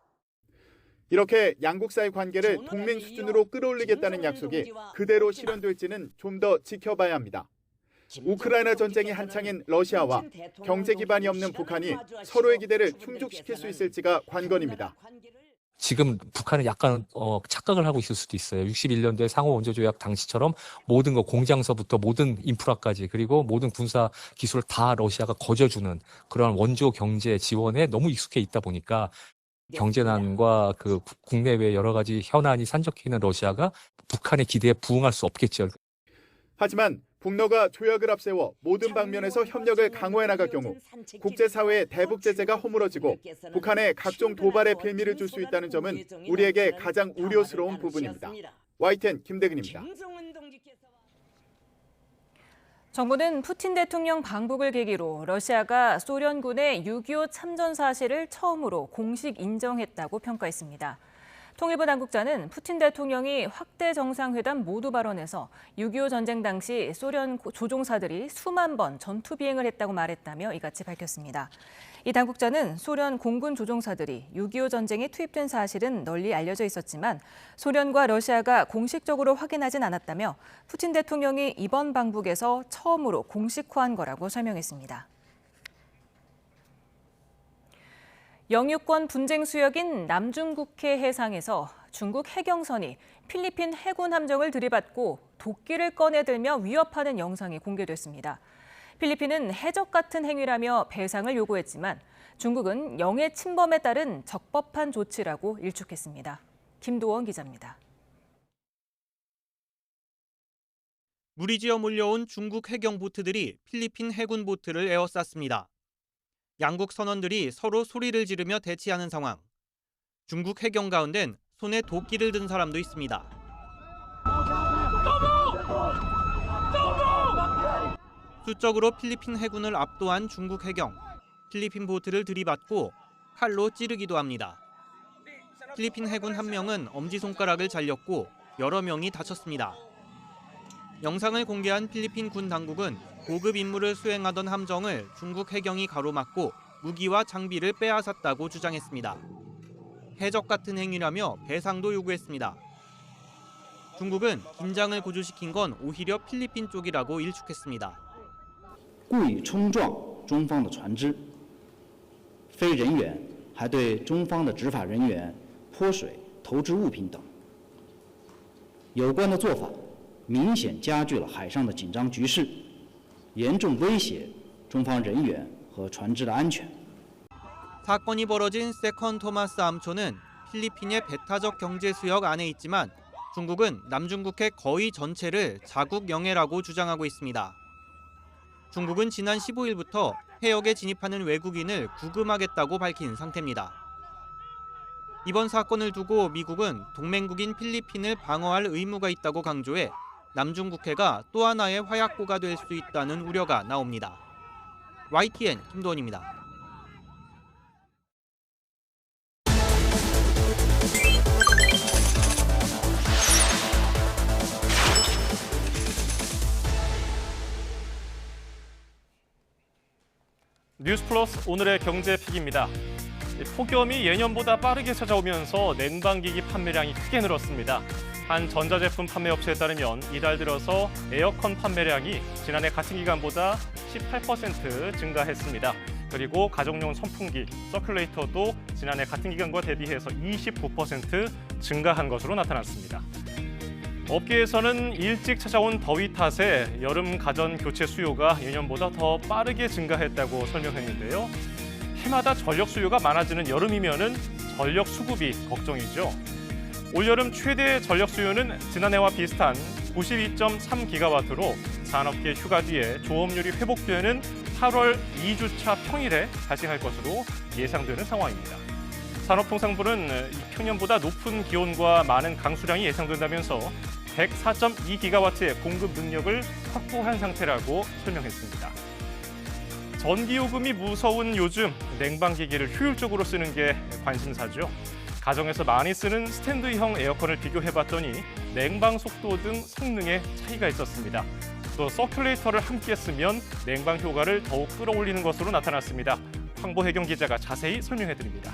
이렇게 양국 사이 관계를 동맹 수준으로 끌어올리겠다는 약속이 그대로 실현될지는 좀 더 지켜봐야 합니다. 우크라이나 전쟁이 한창인 러시아와 경제 기반이 없는 북한이 서로의 기대를 충족시킬 수 있을지가 관건입니다. 지금 북한은 약간 착각을 하고 있을 수도 있어요. 61년도에 상호 원조 조약 당시처럼 모든 거 공장서부터 모든 인프라까지 그리고 모든 군사 기술을 다 러시아가 거저주는 그런 원조 경제 지원에 너무 익숙해 있다 보니까 경제난과 그 국내외 여러 가지 현안이 산적해 있는 러시아가 북한의 기대에 부응할 수 없겠죠. 하지만 북러가 조약을 앞세워 모든 방면에서 협력을 강화해 나갈 경우 국제사회의 대북 제재가 허물어지고 북한에 각종 도발의 빌미를 줄 수 있다는 점은 우리에게 가장 우려스러운 부분입니다. YTN 김대근입니다. 정부는 푸틴 대통령 방북을 계기로 러시아가 소련군의 6.25 참전 사실을 처음으로 공식 인정했다고 평가했습니다. 통일부 당국자는 푸틴 대통령이 확대 정상회담 모두 발언에서 6.25 전쟁 당시 소련 조종사들이 수만 번 전투 비행을 했다고 말했다며 이같이 밝혔습니다. 이 당국자는 소련 공군 조종사들이 6.25 전쟁에 투입된 사실은 널리 알려져 있었지만 소련과 러시아가 공식적으로 확인하진 않았다며 푸틴 대통령이 이번 방북에서 처음으로 공식화한 거라고 설명했습니다. 영유권 분쟁 수역인 남중국해 해상에서 중국 해경선이 필리핀 해군 함정을 들이받고 도끼를 꺼내들며 위협하는 영상이 공개됐습니다. 필리핀은 해적 같은 행위라며 배상을 요구했지만 중국은 영해 침범에 따른 적법한 조치라고 일축했습니다. 김도원 기자입니다. 무리지어 몰려온 중국 해경 보트들이 필리핀 해군 보트를 에워쌌습니다. 양국 선원들이 서로 소리를 지르며 대치하는 상황. 중국 해경 가운데는 손에 도끼를 든 사람도 있습니다. 수적으로 필리핀 해군을 압도한 중국 해경. 필리핀 보트를 들이받고 칼로 찌르기도 합니다. 필리핀 해군 한 명은 엄지손가락을 잘렸고 여러 명이 다쳤습니다. 영상을 공개한 필리핀 군 당국은 고급 임무를 수행하던 함정을 중국 해경이 가로막고 무기와 장비를 빼앗았다고 주장했습니다. 해적 같은 행위라며 배상도 요구했습니다. 중국은 긴장을 고조시킨 건 오히려 필리핀 쪽이라고 일축했습니다. 故意冲撞中方的船只，非人员还对中方的执法人员泼水、投掷物品等。有关的做法明显加剧了海上的紧张局势，严重威胁中方人员和船只的安全。 사건이 벌어진 세컨 토마스 암초는 필리핀의 배타적 경제 수역 안에 있지만 중국은 남중국해 거의 전체를 자국 영해라고 주장하고 있습니다. 중국은 지난 15일부터 해역에 진입하는 외국인을 구금하겠다고 밝힌 상태입니다. 이번 사건을 두고 미국은 동맹국인 필리핀을 방어할 의무가 있다고 강조해 남중국해가 또 하나의 화약고가 될 수 있다는 우려가 나옵니다. YTN 김도원입니다. 뉴스플러스 오늘의 경제픽입니다. 폭염이 예년보다 빠르게 찾아오면서 냉방기기 판매량이 크게 늘었습니다. 한 전자제품 판매업체에 따르면 이달 들어서 에어컨 판매량이 지난해 같은 기간보다 18% 증가했습니다. 그리고 가정용 선풍기, 서큘레이터도 지난해 같은 기간과 대비해서 29% 증가한 것으로 나타났습니다. 업계에서는 일찍 찾아온 더위 탓에 여름 가전 교체 수요가 예년보다 더 빠르게 증가했다고 설명했는데요. 해마다 전력 수요가 많아지는 여름이면은 전력 수급이 걱정이죠. 올여름 최대 전력 수요는 지난해와 비슷한 92.3기가와트로 산업계 휴가 뒤에 조업률이 회복되는 8월 2주차 평일에 발생할 것으로 예상되는 상황입니다. 산업통상부는 평년보다 높은 기온과 많은 강수량이 예상된다면서 104.2기가와트의 공급 능력을 확보한 상태라고 설명했습니다. 전기요금이 무서운 요즘 냉방기기를 효율적으로 쓰는 게 관심사죠. 가정에서 많이 쓰는 스탠드형 에어컨을 비교해봤더니 냉방 속도 등 성능에 차이가 있었습니다. 또 서큘레이터를 함께 쓰면 냉방 효과를 더욱 끌어올리는 것으로 나타났습니다. 황보혜경 기자가 자세히 설명해드립니다.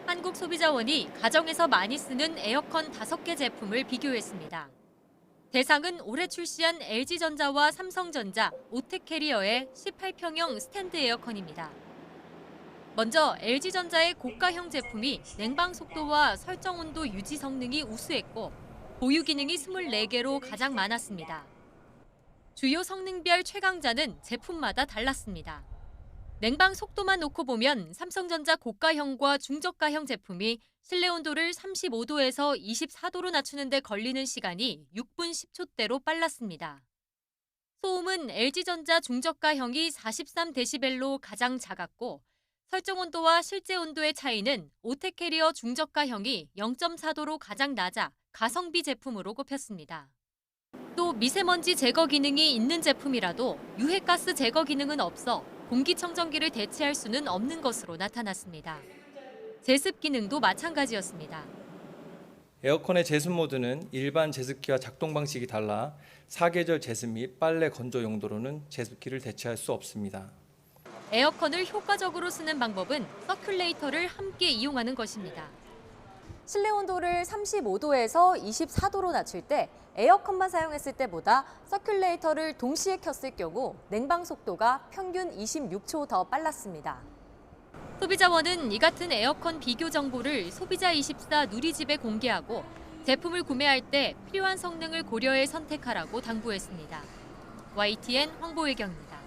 한국소비자원이 가정에서 많이 쓰는 에어컨 5개 제품을 비교했습니다. 대상은 올해 출시한 LG전자와 삼성전자, 오텍캐리어의 18평형 스탠드 에어컨입니다. 먼저 LG전자의 고가형 제품이 냉방 속도와 설정 온도 유지 성능이 우수했고 보유 기능이 24개로 가장 많았습니다. 주요 성능별 최강자는 제품마다 달랐습니다. 냉방 속도만 놓고 보면 삼성전자 고가형과 중저가형 제품이 실내 온도를 35도에서 24도로 낮추는 데 걸리는 시간이 6분 10초대로 빨랐습니다. 소음은 LG전자 중저가형이 43dB로 가장 작았고 설정 온도와 실제 온도의 차이는 오텍캐리어 중저가형이 0.4도로 가장 낮아 가성비 제품으로 꼽혔습니다. 또 미세먼지 제거 기능이 있는 제품이라도 유해가스 제거 기능은 없어 공기청정기를 대체할 수는 없는 것으로 나타났습니다. 제습 기능도 마찬가지였습니다. 에어컨의 제습 모드는 일반 제습기와 작동 방식이 달라 사계절 제습 및 빨래 건조 용도로는 제습기를 대체할 수 없습니다. 에어컨을 효과적으로 쓰는 방법은 서큘레이터를 함께 이용하는 것입니다. 실내 온도를 35도에서 24도로 낮출 때 에어컨만 사용했을 때보다 서큘레이터를 동시에 켰을 경우 냉방 속도가 평균 26초 더 빨랐습니다. 소비자원은 이 같은 에어컨 비교 정보를 소비자24 누리집에 공개하고 제품을 구매할 때 필요한 성능을 고려해 선택하라고 당부했습니다. YTN 황보혜경입니다.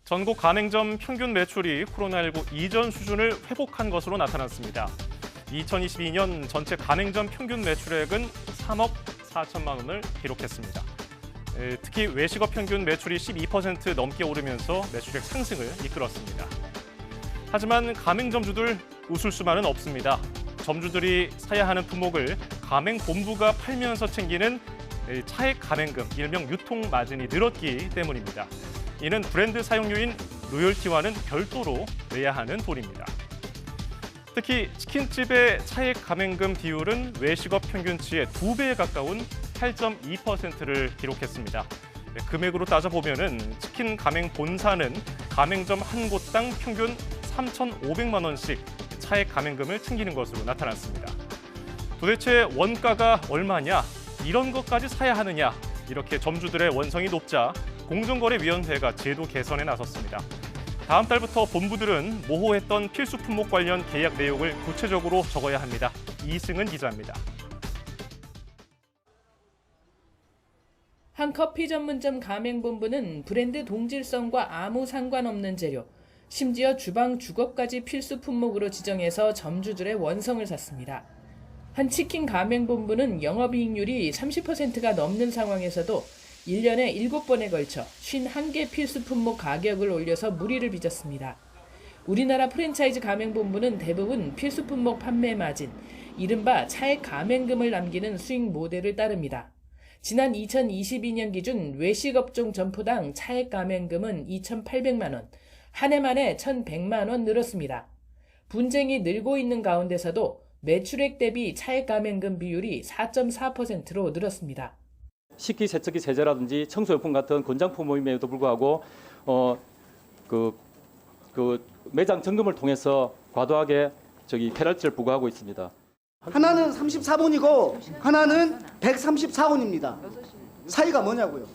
전국 가맹점 평균 매출이 코로나19 이전 수준을 회복한 것으로 나타났습니다. 2022년 전체 가맹점 평균 매출액은 3억 4천만 원을 기록했습니다. 특히 외식업 평균 매출이 12% 넘게 오르면서 매출액 상승을 이끌었습니다. 하지만 가맹점주들 웃을 수만은 없습니다. 점주들이 사야 하는 품목을 가맹본부가 팔면서 챙기는 차액 가맹금, 일명 유통마진이 늘었기 때문입니다. 이는 브랜드 사용료인 로열티와는 별도로 내야 하는 돈입니다. 특히 치킨집의 차액 가맹금 비율은 외식업 평균치의 2배에 가까운 8.2%를 기록했습니다. 금액으로 따져보면 치킨 가맹 본사는 가맹점 한 곳당 평균 3,500만 원씩 차액 가맹금을 챙기는 것으로 나타났습니다. 도대체 원가가 얼마냐? 이런 것까지 사야 하느냐? 이렇게 점주들의 원성이 높자 공정거래위원회가 제도 개선에 나섰습니다. 다음 달부터 본부들은 모호했던 필수 품목 관련 계약 내용을 구체적으로 적어야 합니다. 이승은 기자입니다. 한 커피 전문점 가맹본부는 브랜드 동질성과 아무 상관없는 재료, 심지어 주방 주거까지 필수 품목으로 지정해서 점주들의 원성을 샀습니다. 한 치킨 가맹본부는 영업이익률이 30%가 넘는 상황에서도 1년에 7번에 걸쳐 51개 필수 품목 가격을 올려서 물의를 빚었습니다. 우리나라 프랜차이즈 가맹본부는 대부분 필수 품목 판매 마진, 이른바 차액 가맹금을 남기는 수익 모델을 따릅니다. 지난 2022년 기준 외식업종 점포당 차액 가맹금은 2,800만 원, 한 해 만에 1,100만 원 늘었습니다. 분쟁이 늘고 있는 가운데서도 매출액 대비 차액 가맹금 비율이 4.4%로 늘었습니다. 식기 세척기 세제라든지 청소용품 같은 권장품임에도 불구하고 매장 점검을 통해서 과도하게 페널티를 부과하고 있습니다. 하나는 34원이고 하나는 134원입니다. 차이가 뭐냐고요?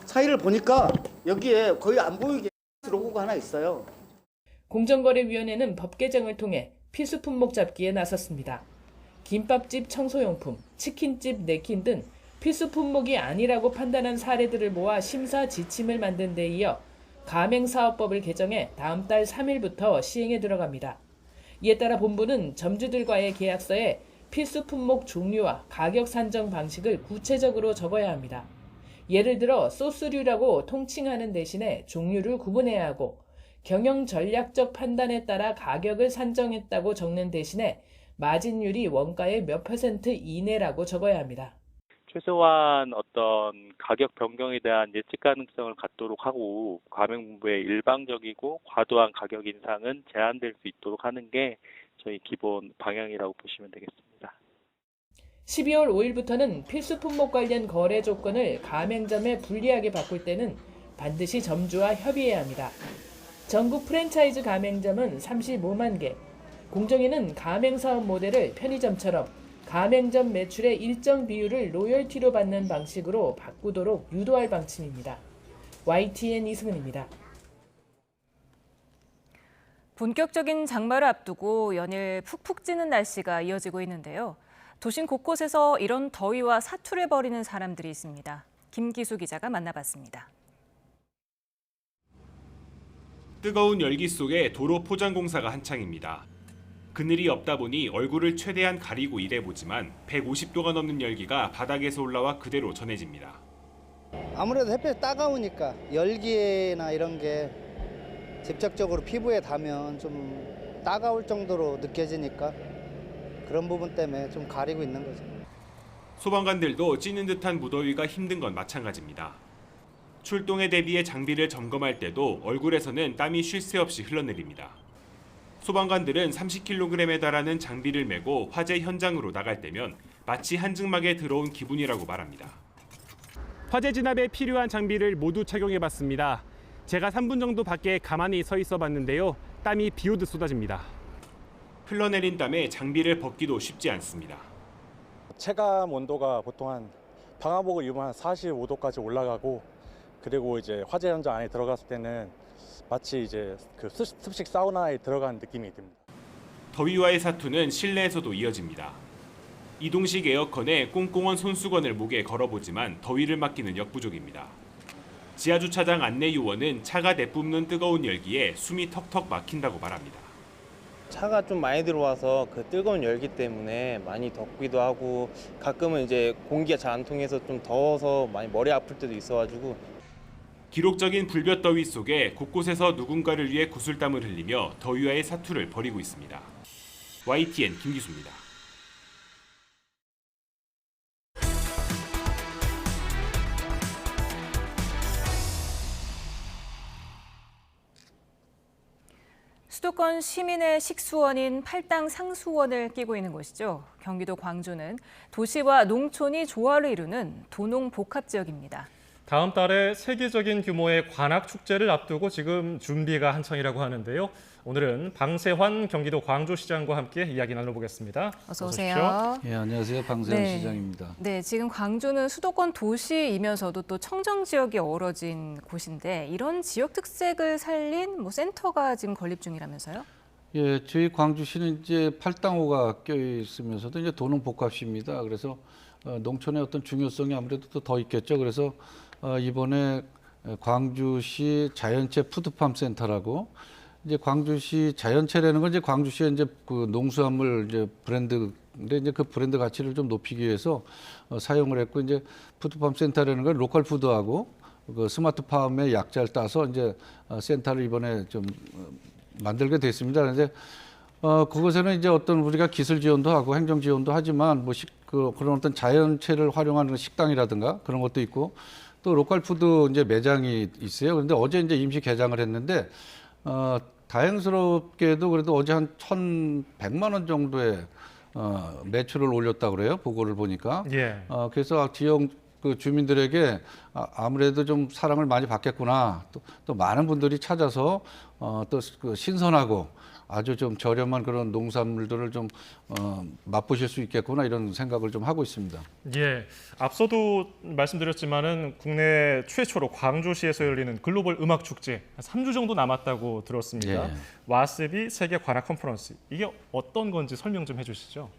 차이를 보니까 여기에 거의 안 보이게 로고가 하나 있어요. 공정거래위원회는 법 개정을 통해 필수 품목 잡기에 나섰습니다. 김밥집 청소용품, 치킨집 네킨 등 필수 품목이 아니라고 판단한 사례들을 모아 심사 지침을 만든 데 이어 가맹사업법을 개정해 다음 달 3일부터 시행에 들어갑니다. 이에 따라 본부는 점주들과의 계약서에 필수 품목 종류와 가격 산정 방식을 구체적으로 적어야 합니다. 예를 들어 소스류라고 통칭하는 대신에 종류를 구분해야 하고 경영 전략적 판단에 따라 가격을 산정했다고 적는 대신에 마진율이 원가의 몇 % 이내라고 적어야 합니다. 최소한 어떤 가격 변경에 대한 예측 가능성을 갖도록 하고 가맹본부의 일방적이고 과도한 가격 인상은 제한될 수 있도록 하는 게 저희 기본 방향이라고 보시면 되겠습니다. 12월 5일부터는 필수 품목 관련 거래 조건을 가맹점에 불리하게 바꿀 때는 반드시 점주와 협의해야 합니다. 전국 프랜차이즈 가맹점은 35만 개, 공정위는 가맹사업 모델을 편의점처럼 가맹점 매출의 일정 비율을 로열티로 받는 방식으로 바꾸도록 유도할 방침입니다. YTN 이승은입니다. 본격적인 장마를 앞두고 연일 푹푹 찌는 날씨가 이어지고 있는데요. 도심 곳곳에서 이런 더위와 사투를 벌이는 사람들이 있습니다. 김기수 기자가 만나봤습니다. 뜨거운 열기 속에 도로 포장 공사가 한창입니다. 그늘이 없다 보니 얼굴을 최대한 가리고 일해보지만 150도가 넘는 열기가 바닥에서 올라와 그대로 전해집니다. 아무래도 햇볕이 따가우니까 열기나 이런 게 직접적으로 피부에 닿으면 좀 따가울 정도로 느껴지니까 그런 부분 때문에 좀 가리고 있는 거죠. 소방관들도 찌는 듯한 무더위가 힘든 건 마찬가지입니다. 출동에 대비해 장비를 점검할 때도 얼굴에서는 땀이 쉴 새 없이 흘러내립니다. 소방관들은 30kg에 달하는 장비를 메고 화재 현장으로 나갈 때면 마치 한증막에 들어온 기분이라고 말합니다. 화재 진압에 필요한 장비를 모두 착용해봤습니다. 제가 3분 정도 밖에 가만히 서 있어 봤는데요. 땀이 비오듯 쏟아집니다. 흘러내린 땀에 장비를 벗기도 쉽지 않습니다. 체감 온도가 보통 한 방화복을 입으면 한 45도까지 올라가고 그리고 이제 화재 현장 안에 들어갔을 때는 마치 이제 그 습식 사우나에 들어간 느낌이 듭니다. 더위와의 사투는 실내에서도 이어집니다. 이동식 에어컨에 꽁꽁한 손수건을 목에 걸어보지만 더위를 막기는 역부족입니다. 지하주차장 안내요원은 차가 내뿜는 뜨거운 열기에 숨이 턱턱 막힌다고 말합니다. 차가 좀 많이 들어와서 그 뜨거운 열기 때문에 많이 덥기도 하고 가끔은 이제 공기가 잘 안 통해서 좀 더워서 많이 머리 아플 때도 있어가지고 기록적인 불볕더위 속에 곳곳에서 누군가를 위해 구슬땀을 흘리며 더위와의 사투를 벌이고 있습니다. YTN 김기수입니다. 수도권 시민의 식수원인 팔당 상수원을 끼고 있는 곳이죠. 경기도 광주는 도시와 농촌이 조화를 이루는 도농 복합 지역입니다. 다음 달에 세계적인 규모의 관악 축제를 앞두고 지금 준비가 한창이라고 하는데요. 오늘은 방세환 경기도 광주시장과 함께 이야기 나눠보겠습니다. 어서 오세요. 네, 안녕하세요. 방세환 시장입니다. 네, 지금 광주는 수도권 도시이면서도 또 청정 지역이 어우러진 곳인데 이런 지역 특색을 살린 센터가 지금 건립 중이라면서요? 예, 저희 광주시는 이제 팔당호가 껴 있으면서도 이제 도농 복합시입니다. 그래서 농촌의 어떤 중요성이 아무래도 더 있겠죠. 그래서 이번에 광주시 자연체 푸드팜 센터라고 이제 광주시 자연채라는 건 이제 광주시의 이제 그 농수산물 이제 브랜드인데 이제 그 브랜드 가치를 좀 높이기 위해서 사용을 했고 이제 푸드팜 센터라는 건 로컬 푸드하고 그 스마트팜의 약자를 따서 이제 센터를 이번에 좀 만들게 됐습니다. 그런데 그것에는 이제 어떤 우리가 기술 지원도 하고 행정 지원도 하지만 뭐 그런 어떤 자연채를 활용하는 식당이라든가 그런 것도 있고 또 로컬 푸드 이제 매장이 있어요. 그런데 어제 이제 임시 개장을 했는데 다행스럽게도 그래도 어제 한 1,100만 원 정도의 매출을 올렸다고 그래요. 보고를 보니까. 예. 그래서 지역 그 주민들에게 아무래도 좀 사랑을 많이 받겠구나. 또 많은 분들이 찾아서 또 그 신선하고 아주 좀 저렴한 그런 농산물들을 좀 맛보실 수 있겠구나 이런 생각을 좀 하고 있습니다. 예, 앞서도 말씀드렸지만은 국내 최초로 광주시에서 열리는 글로벌 음악 축제 3주 정도 남았다고 들었습니다. 예. 와스비 세계 관악 컨퍼런스 이게 어떤 건지 설명 좀 해주시죠.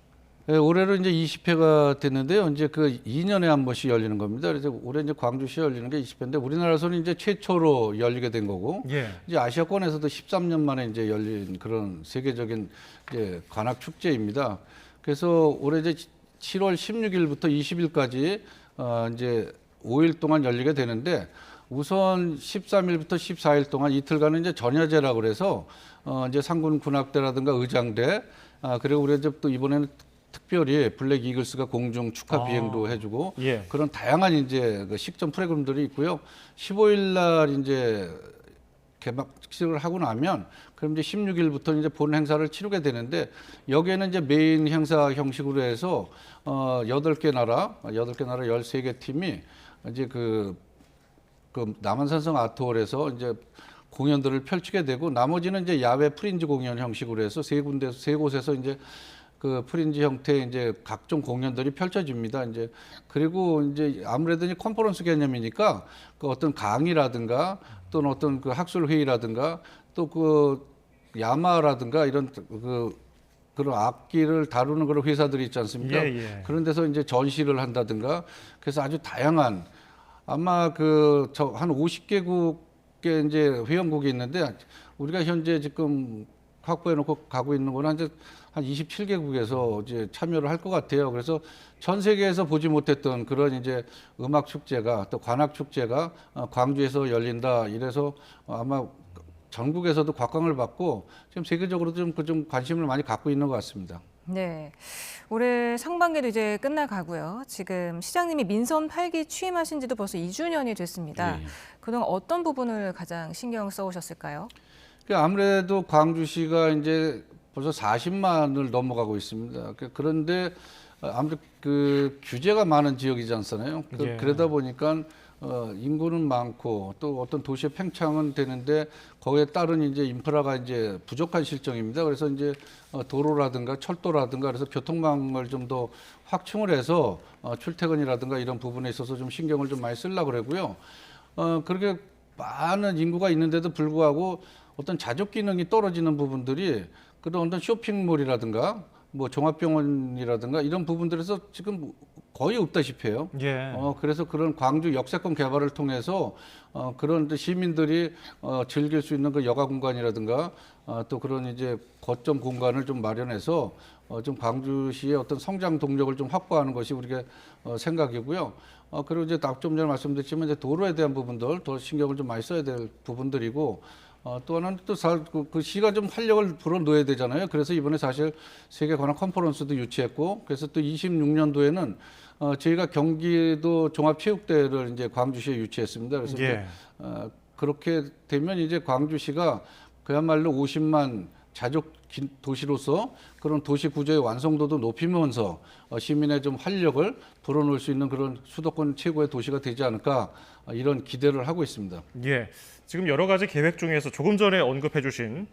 네, 올해로 이제 20회가 됐는데요. 이제 그 2년에 한 번씩 열리는 겁니다. 그래서 올해 이제 광주시에 열리는 게 20회인데 우리나라에서는 이제 최초로 열리게 된 거고, 예. 이제 아시아권에서도 13년 만에 이제 열린 그런 세계적인 이제 관악 축제입니다. 그래서 올해 이제 7월 16일부터 20일까지 이제 5일 동안 열리게 되는데 우선 13일부터 14일 동안 이틀간은 이제 전야제라고 그래서 이제 상군 군악대라든가 의장대 그리고 우리 이제 또 이번에는 특별히 블랙 이글스가 공중 축하 비행도 해주고 예. 그런 다양한 이제 그 식전 프로그램들이 있고요. 15일 날 이제 개막식을 하고 나면 그럼 이제 16일부터 이제 본 행사를 치르게 되는데 여기에는 이제 메인 행사 형식으로 해서 8개 나라 13개 팀이 이제 그 남한산성 아트홀에서 이제 공연들을 펼치게 되고 나머지는 이제 야외 프린지 공연 형식으로 해서 세 곳에서 이제 그 프린지 형태의 이제 각종 공연들이 펼쳐집니다. 이제 그리고 이제 아무래도 이제 컨퍼런스 개념이니까 그 어떤 강의라든가 또는 어떤 그 학술 회의라든가 또 그 야마라든가 이런 그런 악기를 다루는 그런 회사들이 있지 않습니까? 예, 예. 그런 데서 이제 전시를 한다든가 그래서 아주 다양한 아마 그 한 50개국의 이제 회원국이 있는데 우리가 현재 지금 확보해 놓고 가고 있는 거는 한 27개국에서 이제 참여를 할 것 같아요. 그래서 전 세계에서 보지 못했던 그런 이제 음악 축제가 또 관악 축제가 광주에서 열린다. 이래서 아마 전국에서도 곽광을 받고 지금 세계적으로도 좀 관심을 많이 갖고 있는 것 같습니다. 네, 올해 상반기도 이제 끝나가고요. 지금 시장님이 민선 8기 취임하신 지도 벌써 2주년이 됐습니다. 예. 그동안 어떤 부분을 가장 신경 써오셨을까요? 아무래도 광주시가 이제 벌써 40만을 넘어가고 있습니다. 그런데 아무래도 그 규제가 많은 지역이지 않잖아요. 예. 그러다 보니까 인구는 많고 또 어떤 도시의 팽창은 되는데 거기에 따른 이제 인프라가 이제 부족한 실정입니다. 그래서 이제 도로라든가 철도라든가 그래서 교통망을 좀 더 확충을 해서 출퇴근이라든가 이런 부분에 있어서 좀 신경을 좀 많이 쓰려고 그러고요. 그렇게 많은 인구가 있는데도 불구하고 어떤 자족 기능이 떨어지는 부분들이 그런 어떤 쇼핑몰이라든가 뭐 종합병원이라든가 이런 부분들에서 지금 거의 없다시피 해요. 예. 그래서 그런 광주 역세권 개발을 통해서 그런 시민들이 즐길 수 있는 그 여가 공간이라든가 또 그런 이제 거점 공간을 좀 마련해서 좀 광주시의 어떤 성장 동력을 좀 확보하는 것이 우리가 생각이고요. 그리고 이제 좀 전에 말씀드렸지만 이제 도로에 대한 부분들 더 신경을 좀 많이 써야 될 부분들이고 또 하나는 또 그 시가 좀 활력을 불어넣어야 되잖아요. 그래서 이번에 사실 세계 관악 컨퍼런스도 유치했고 그래서 또 26년도에는 저희가 경기도 종합체육대회를 이제 광주시에 유치했습니다. 그래서 예. 그렇게 되면 이제 광주시가 그야말로 50만 자족 도시로서 그런 도시 구조의 완성도도 높이면서 시민의 좀 활력을 불어넣을 수 있는 그런 수도권 최고의 도시가 되지 않을까 이런 기대를 하고 있습니다. 예. 지금 여러 가지 계획 중에서 조금 전에 언급해 주신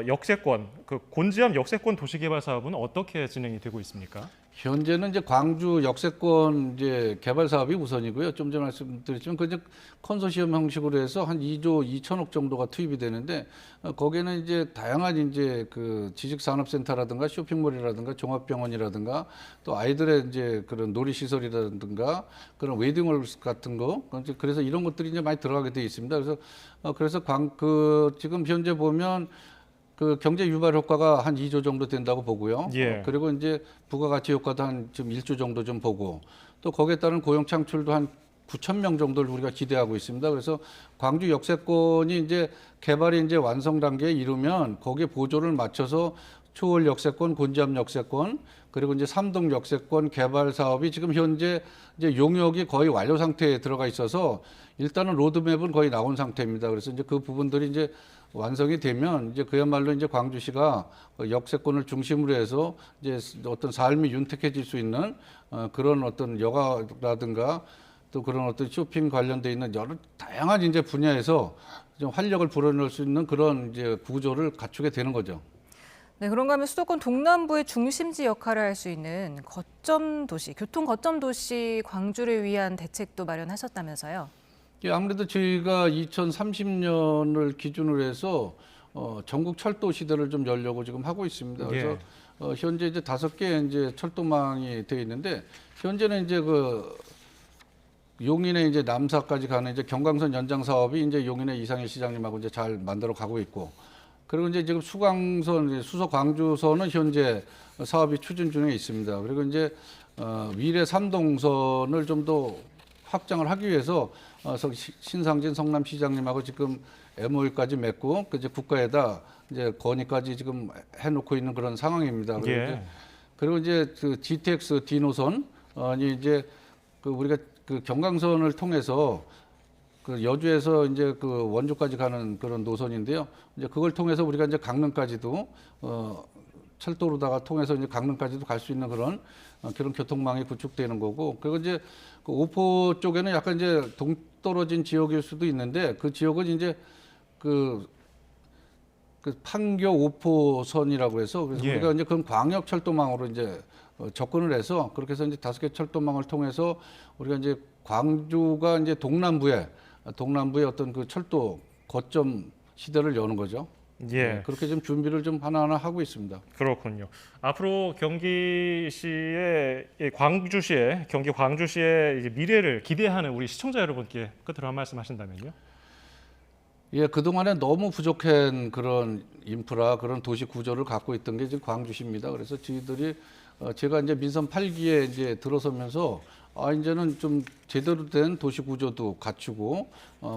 역세권, 그 곤지암 역세권 도시개발 사업은 어떻게 진행이 되고 있습니까? 현재는 이제 광주 역세권 이제 개발 사업이 우선이고요. 좀 전에 말씀드렸지만 그 이제 컨소시엄 형식으로 해서 한 2조 2천억 정도가 투입이 되는데 거기에는 이제 다양한 이제 그 지식산업센터라든가 쇼핑몰이라든가 종합병원이라든가 또 아이들의 이제 그런 놀이시설이라든가 그런 웨딩홀 같은 거 그래서 이런 것들이 이제 많이 들어가게 돼 있습니다. 그래서 지금 현재 보면 그 경제 유발 효과가 한 2조 정도 된다고 보고요. 예. 그리고 이제 부가가치 효과도 한 지금 1조 정도 좀 보고 또 거기에 따른 고용 창출도 한 9,000명 정도를 우리가 기대하고 있습니다. 그래서 광주 역세권이 이제 개발이 이제 완성 단계에 이르면 거기에 보조를 맞춰서 초월 역세권, 곤지암 역세권, 그리고 이제 삼동 역세권 개발 사업이 지금 현재 이제 용역이 거의 완료 상태에 들어가 있어서 일단은 로드맵은 거의 나온 상태입니다. 그래서 이제 그 부분들이 이제 완성이 되면 이제 그야말로 이제 광주시가 역세권을 중심으로 해서 이제 어떤 삶이 윤택해질 수 있는 그런 어떤 여가라든가 또 그런 어떤 쇼핑 관련돼 있는 여러 다양한 이제 분야에서 좀 활력을 불어넣을 수 있는 그런 이제 구조를 갖추게 되는 거죠. 네, 그런가 하면 수도권 동남부의 중심지 역할을 할 수 있는 거점 도시, 교통 거점 도시 광주를 위한 대책도 마련하셨다면서요? 예, 아무래도 저희가 2030년을 기준으로 해서 전국 철도 시대를 좀 열려고 지금 하고 있습니다. 그래서 현재 이제 5개 이제 철도망이 되어 있는데 현재는 이제 그 용인에 이제 남사까지 가는 이제 경강선 연장 사업이 이제 용인의 이상일 시장님하고 이제 잘 만들어 가고 있고, 그리고 이제 지금 수광선, 수서 광주선은 현재 사업이 추진 중에 있습니다. 그리고 이제 미래 3동선을 좀 더 확장을 하기 위해서 신상진 성남시장님하고 지금 MOU까지 맺고 이제 국가에다 이제 건의까지 지금 해놓고 있는 그런 상황입니다. 그리고 이제 그 GTX D 노선이 이제 그 우리가 그 경강선을 통해서 그 여주에서 이제 그 원주까지 가는 그런 노선인데요. 이제 그걸 통해서 우리가 이제 강릉까지도 철도로다가 통해서 이제 강릉까지도 갈 수 있는 그런 교통망이 구축되는 거고, 그리고 이제 그 오포 쪽에는 약간 이제 동떨어진 지역일 수도 있는데 그 지역은 이제 그 판교 오포선이라고 해서 그래서 우리가 이제 그런 광역 철도망으로 이제 접근을 해서 그렇게 해서 이제 5개 철도망을 통해서 우리가 이제 광주가 이제 동남부의 어떤 그 철도 거점 시대를 여는 거죠. 예. 그렇게 좀 준비를 좀 하나하나 하고 있습니다. 그렇군요. 앞으로 경기시의 경기 광주시의 이제 미래를 기대하는 우리 시청자 여러분께 끝으로 한 말씀 하신다면요. 예, 그동안에 너무 부족한 그런 인프라, 그런 도시 구조를 갖고 있던 게 지금 광주시입니다. 그래서 저희들이 제가 이제 민선 8기에 이제 들어서면서 이제는 좀 제대로 된 도시 구조도 갖추고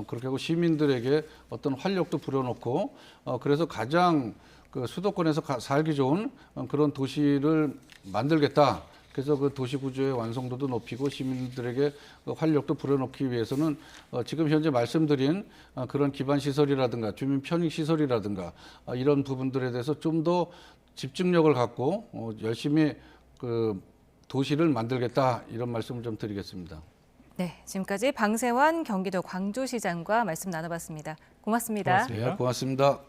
그렇게 하고 시민들에게 어떤 활력도 불어넣고 그래서 가장 그 수도권에서 살기 좋은 그런 도시를 만들겠다. 그래서 그 도시 구조의 완성도도 높이고 시민들에게 그 활력도 불어넣기 위해서는 지금 현재 말씀드린 그런 기반 시설이라든가 주민 편익 시설이라든가 이런 부분들에 대해서 좀 더 집중력을 갖고 열심히 그 도시를 만들겠다, 이런 말씀을 좀 드리겠습니다. 네, 지금까지 방세환 경기도 광주시장과 말씀 나눠봤습니다. 고맙습니다. 네, 고맙습니다.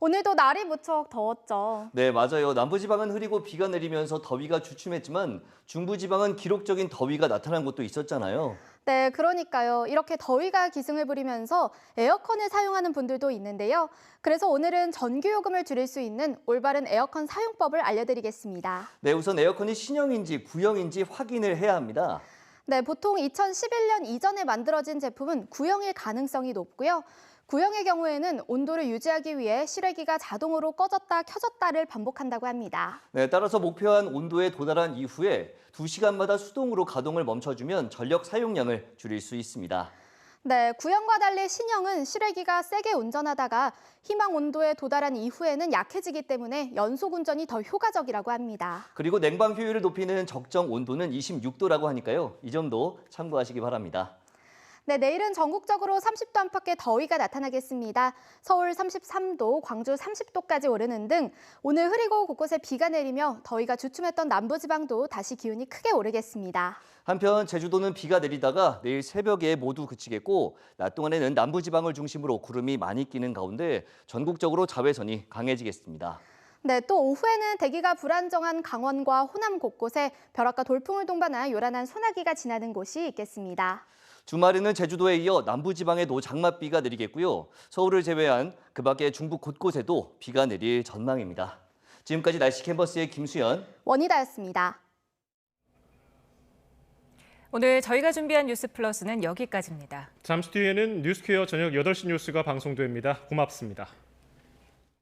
오늘도 날이 무척 더웠죠. 네, 맞아요. 남부지방은 흐리고 비가 내리면서 더위가 주춤했지만 중부지방은 기록적인 더위가 나타난 곳도 있었잖아요. 네, 그러니까요. 이렇게 더위가 기승을 부리면서 에어컨을 사용하는 분들도 있는데요. 그래서 오늘은 전기요금을 줄일 수 있는 올바른 에어컨 사용법을 알려드리겠습니다. 네, 우선 에어컨이 신형인지 구형인지 확인을 해야 합니다. 네, 보통 2011년 이전에 만들어진 제품은 구형일 가능성이 높고요. 구형의 경우에는 온도를 유지하기 위해 실외기가 자동으로 꺼졌다 켜졌다를 반복한다고 합니다. 네, 따라서 목표한 온도에 도달한 이후에 2시간마다 수동으로 가동을 멈춰주면 전력 사용량을 줄일 수 있습니다. 네, 구형과 달리 신형은 실외기가 세게 운전하다가 희망 온도에 도달한 이후에는 약해지기 때문에 연속 운전이 더 효과적이라고 합니다. 그리고 냉방 효율을 높이는 적정 온도는 26도라고 하니까요. 이 점도 참고하시기 바랍니다. 네, 내일은 전국적으로 30도 안팎의 더위가 나타나겠습니다. 서울 33도, 광주 30도까지 오르는 등 오늘 흐리고 곳곳에 비가 내리며 더위가 주춤했던 남부지방도 다시 기온이 크게 오르겠습니다. 한편 제주도는 비가 내리다가 내일 새벽에 모두 그치겠고 낮 동안에는 남부지방을 중심으로 구름이 많이 끼는 가운데 전국적으로 자외선이 강해지겠습니다. 네, 또 오후에는 대기가 불안정한 강원과 호남 곳곳에 벼락과 돌풍을 동반한 요란한 소나기가 지나는 곳이 있겠습니다. 주말에는 제주도에 이어 남부지방에도 장맛비가 내리겠고요. 서울을 제외한 그 밖의 중부 곳곳에도 비가 내릴 전망입니다. 지금까지 날씨 캔버스의 김수연, 원희다였습니다. 오늘 저희가 준비한 뉴스 플러스는 여기까지입니다. 잠시 뒤에는 뉴스퀘어 저녁 8시 뉴스가 방송됩니다. 고맙습니다.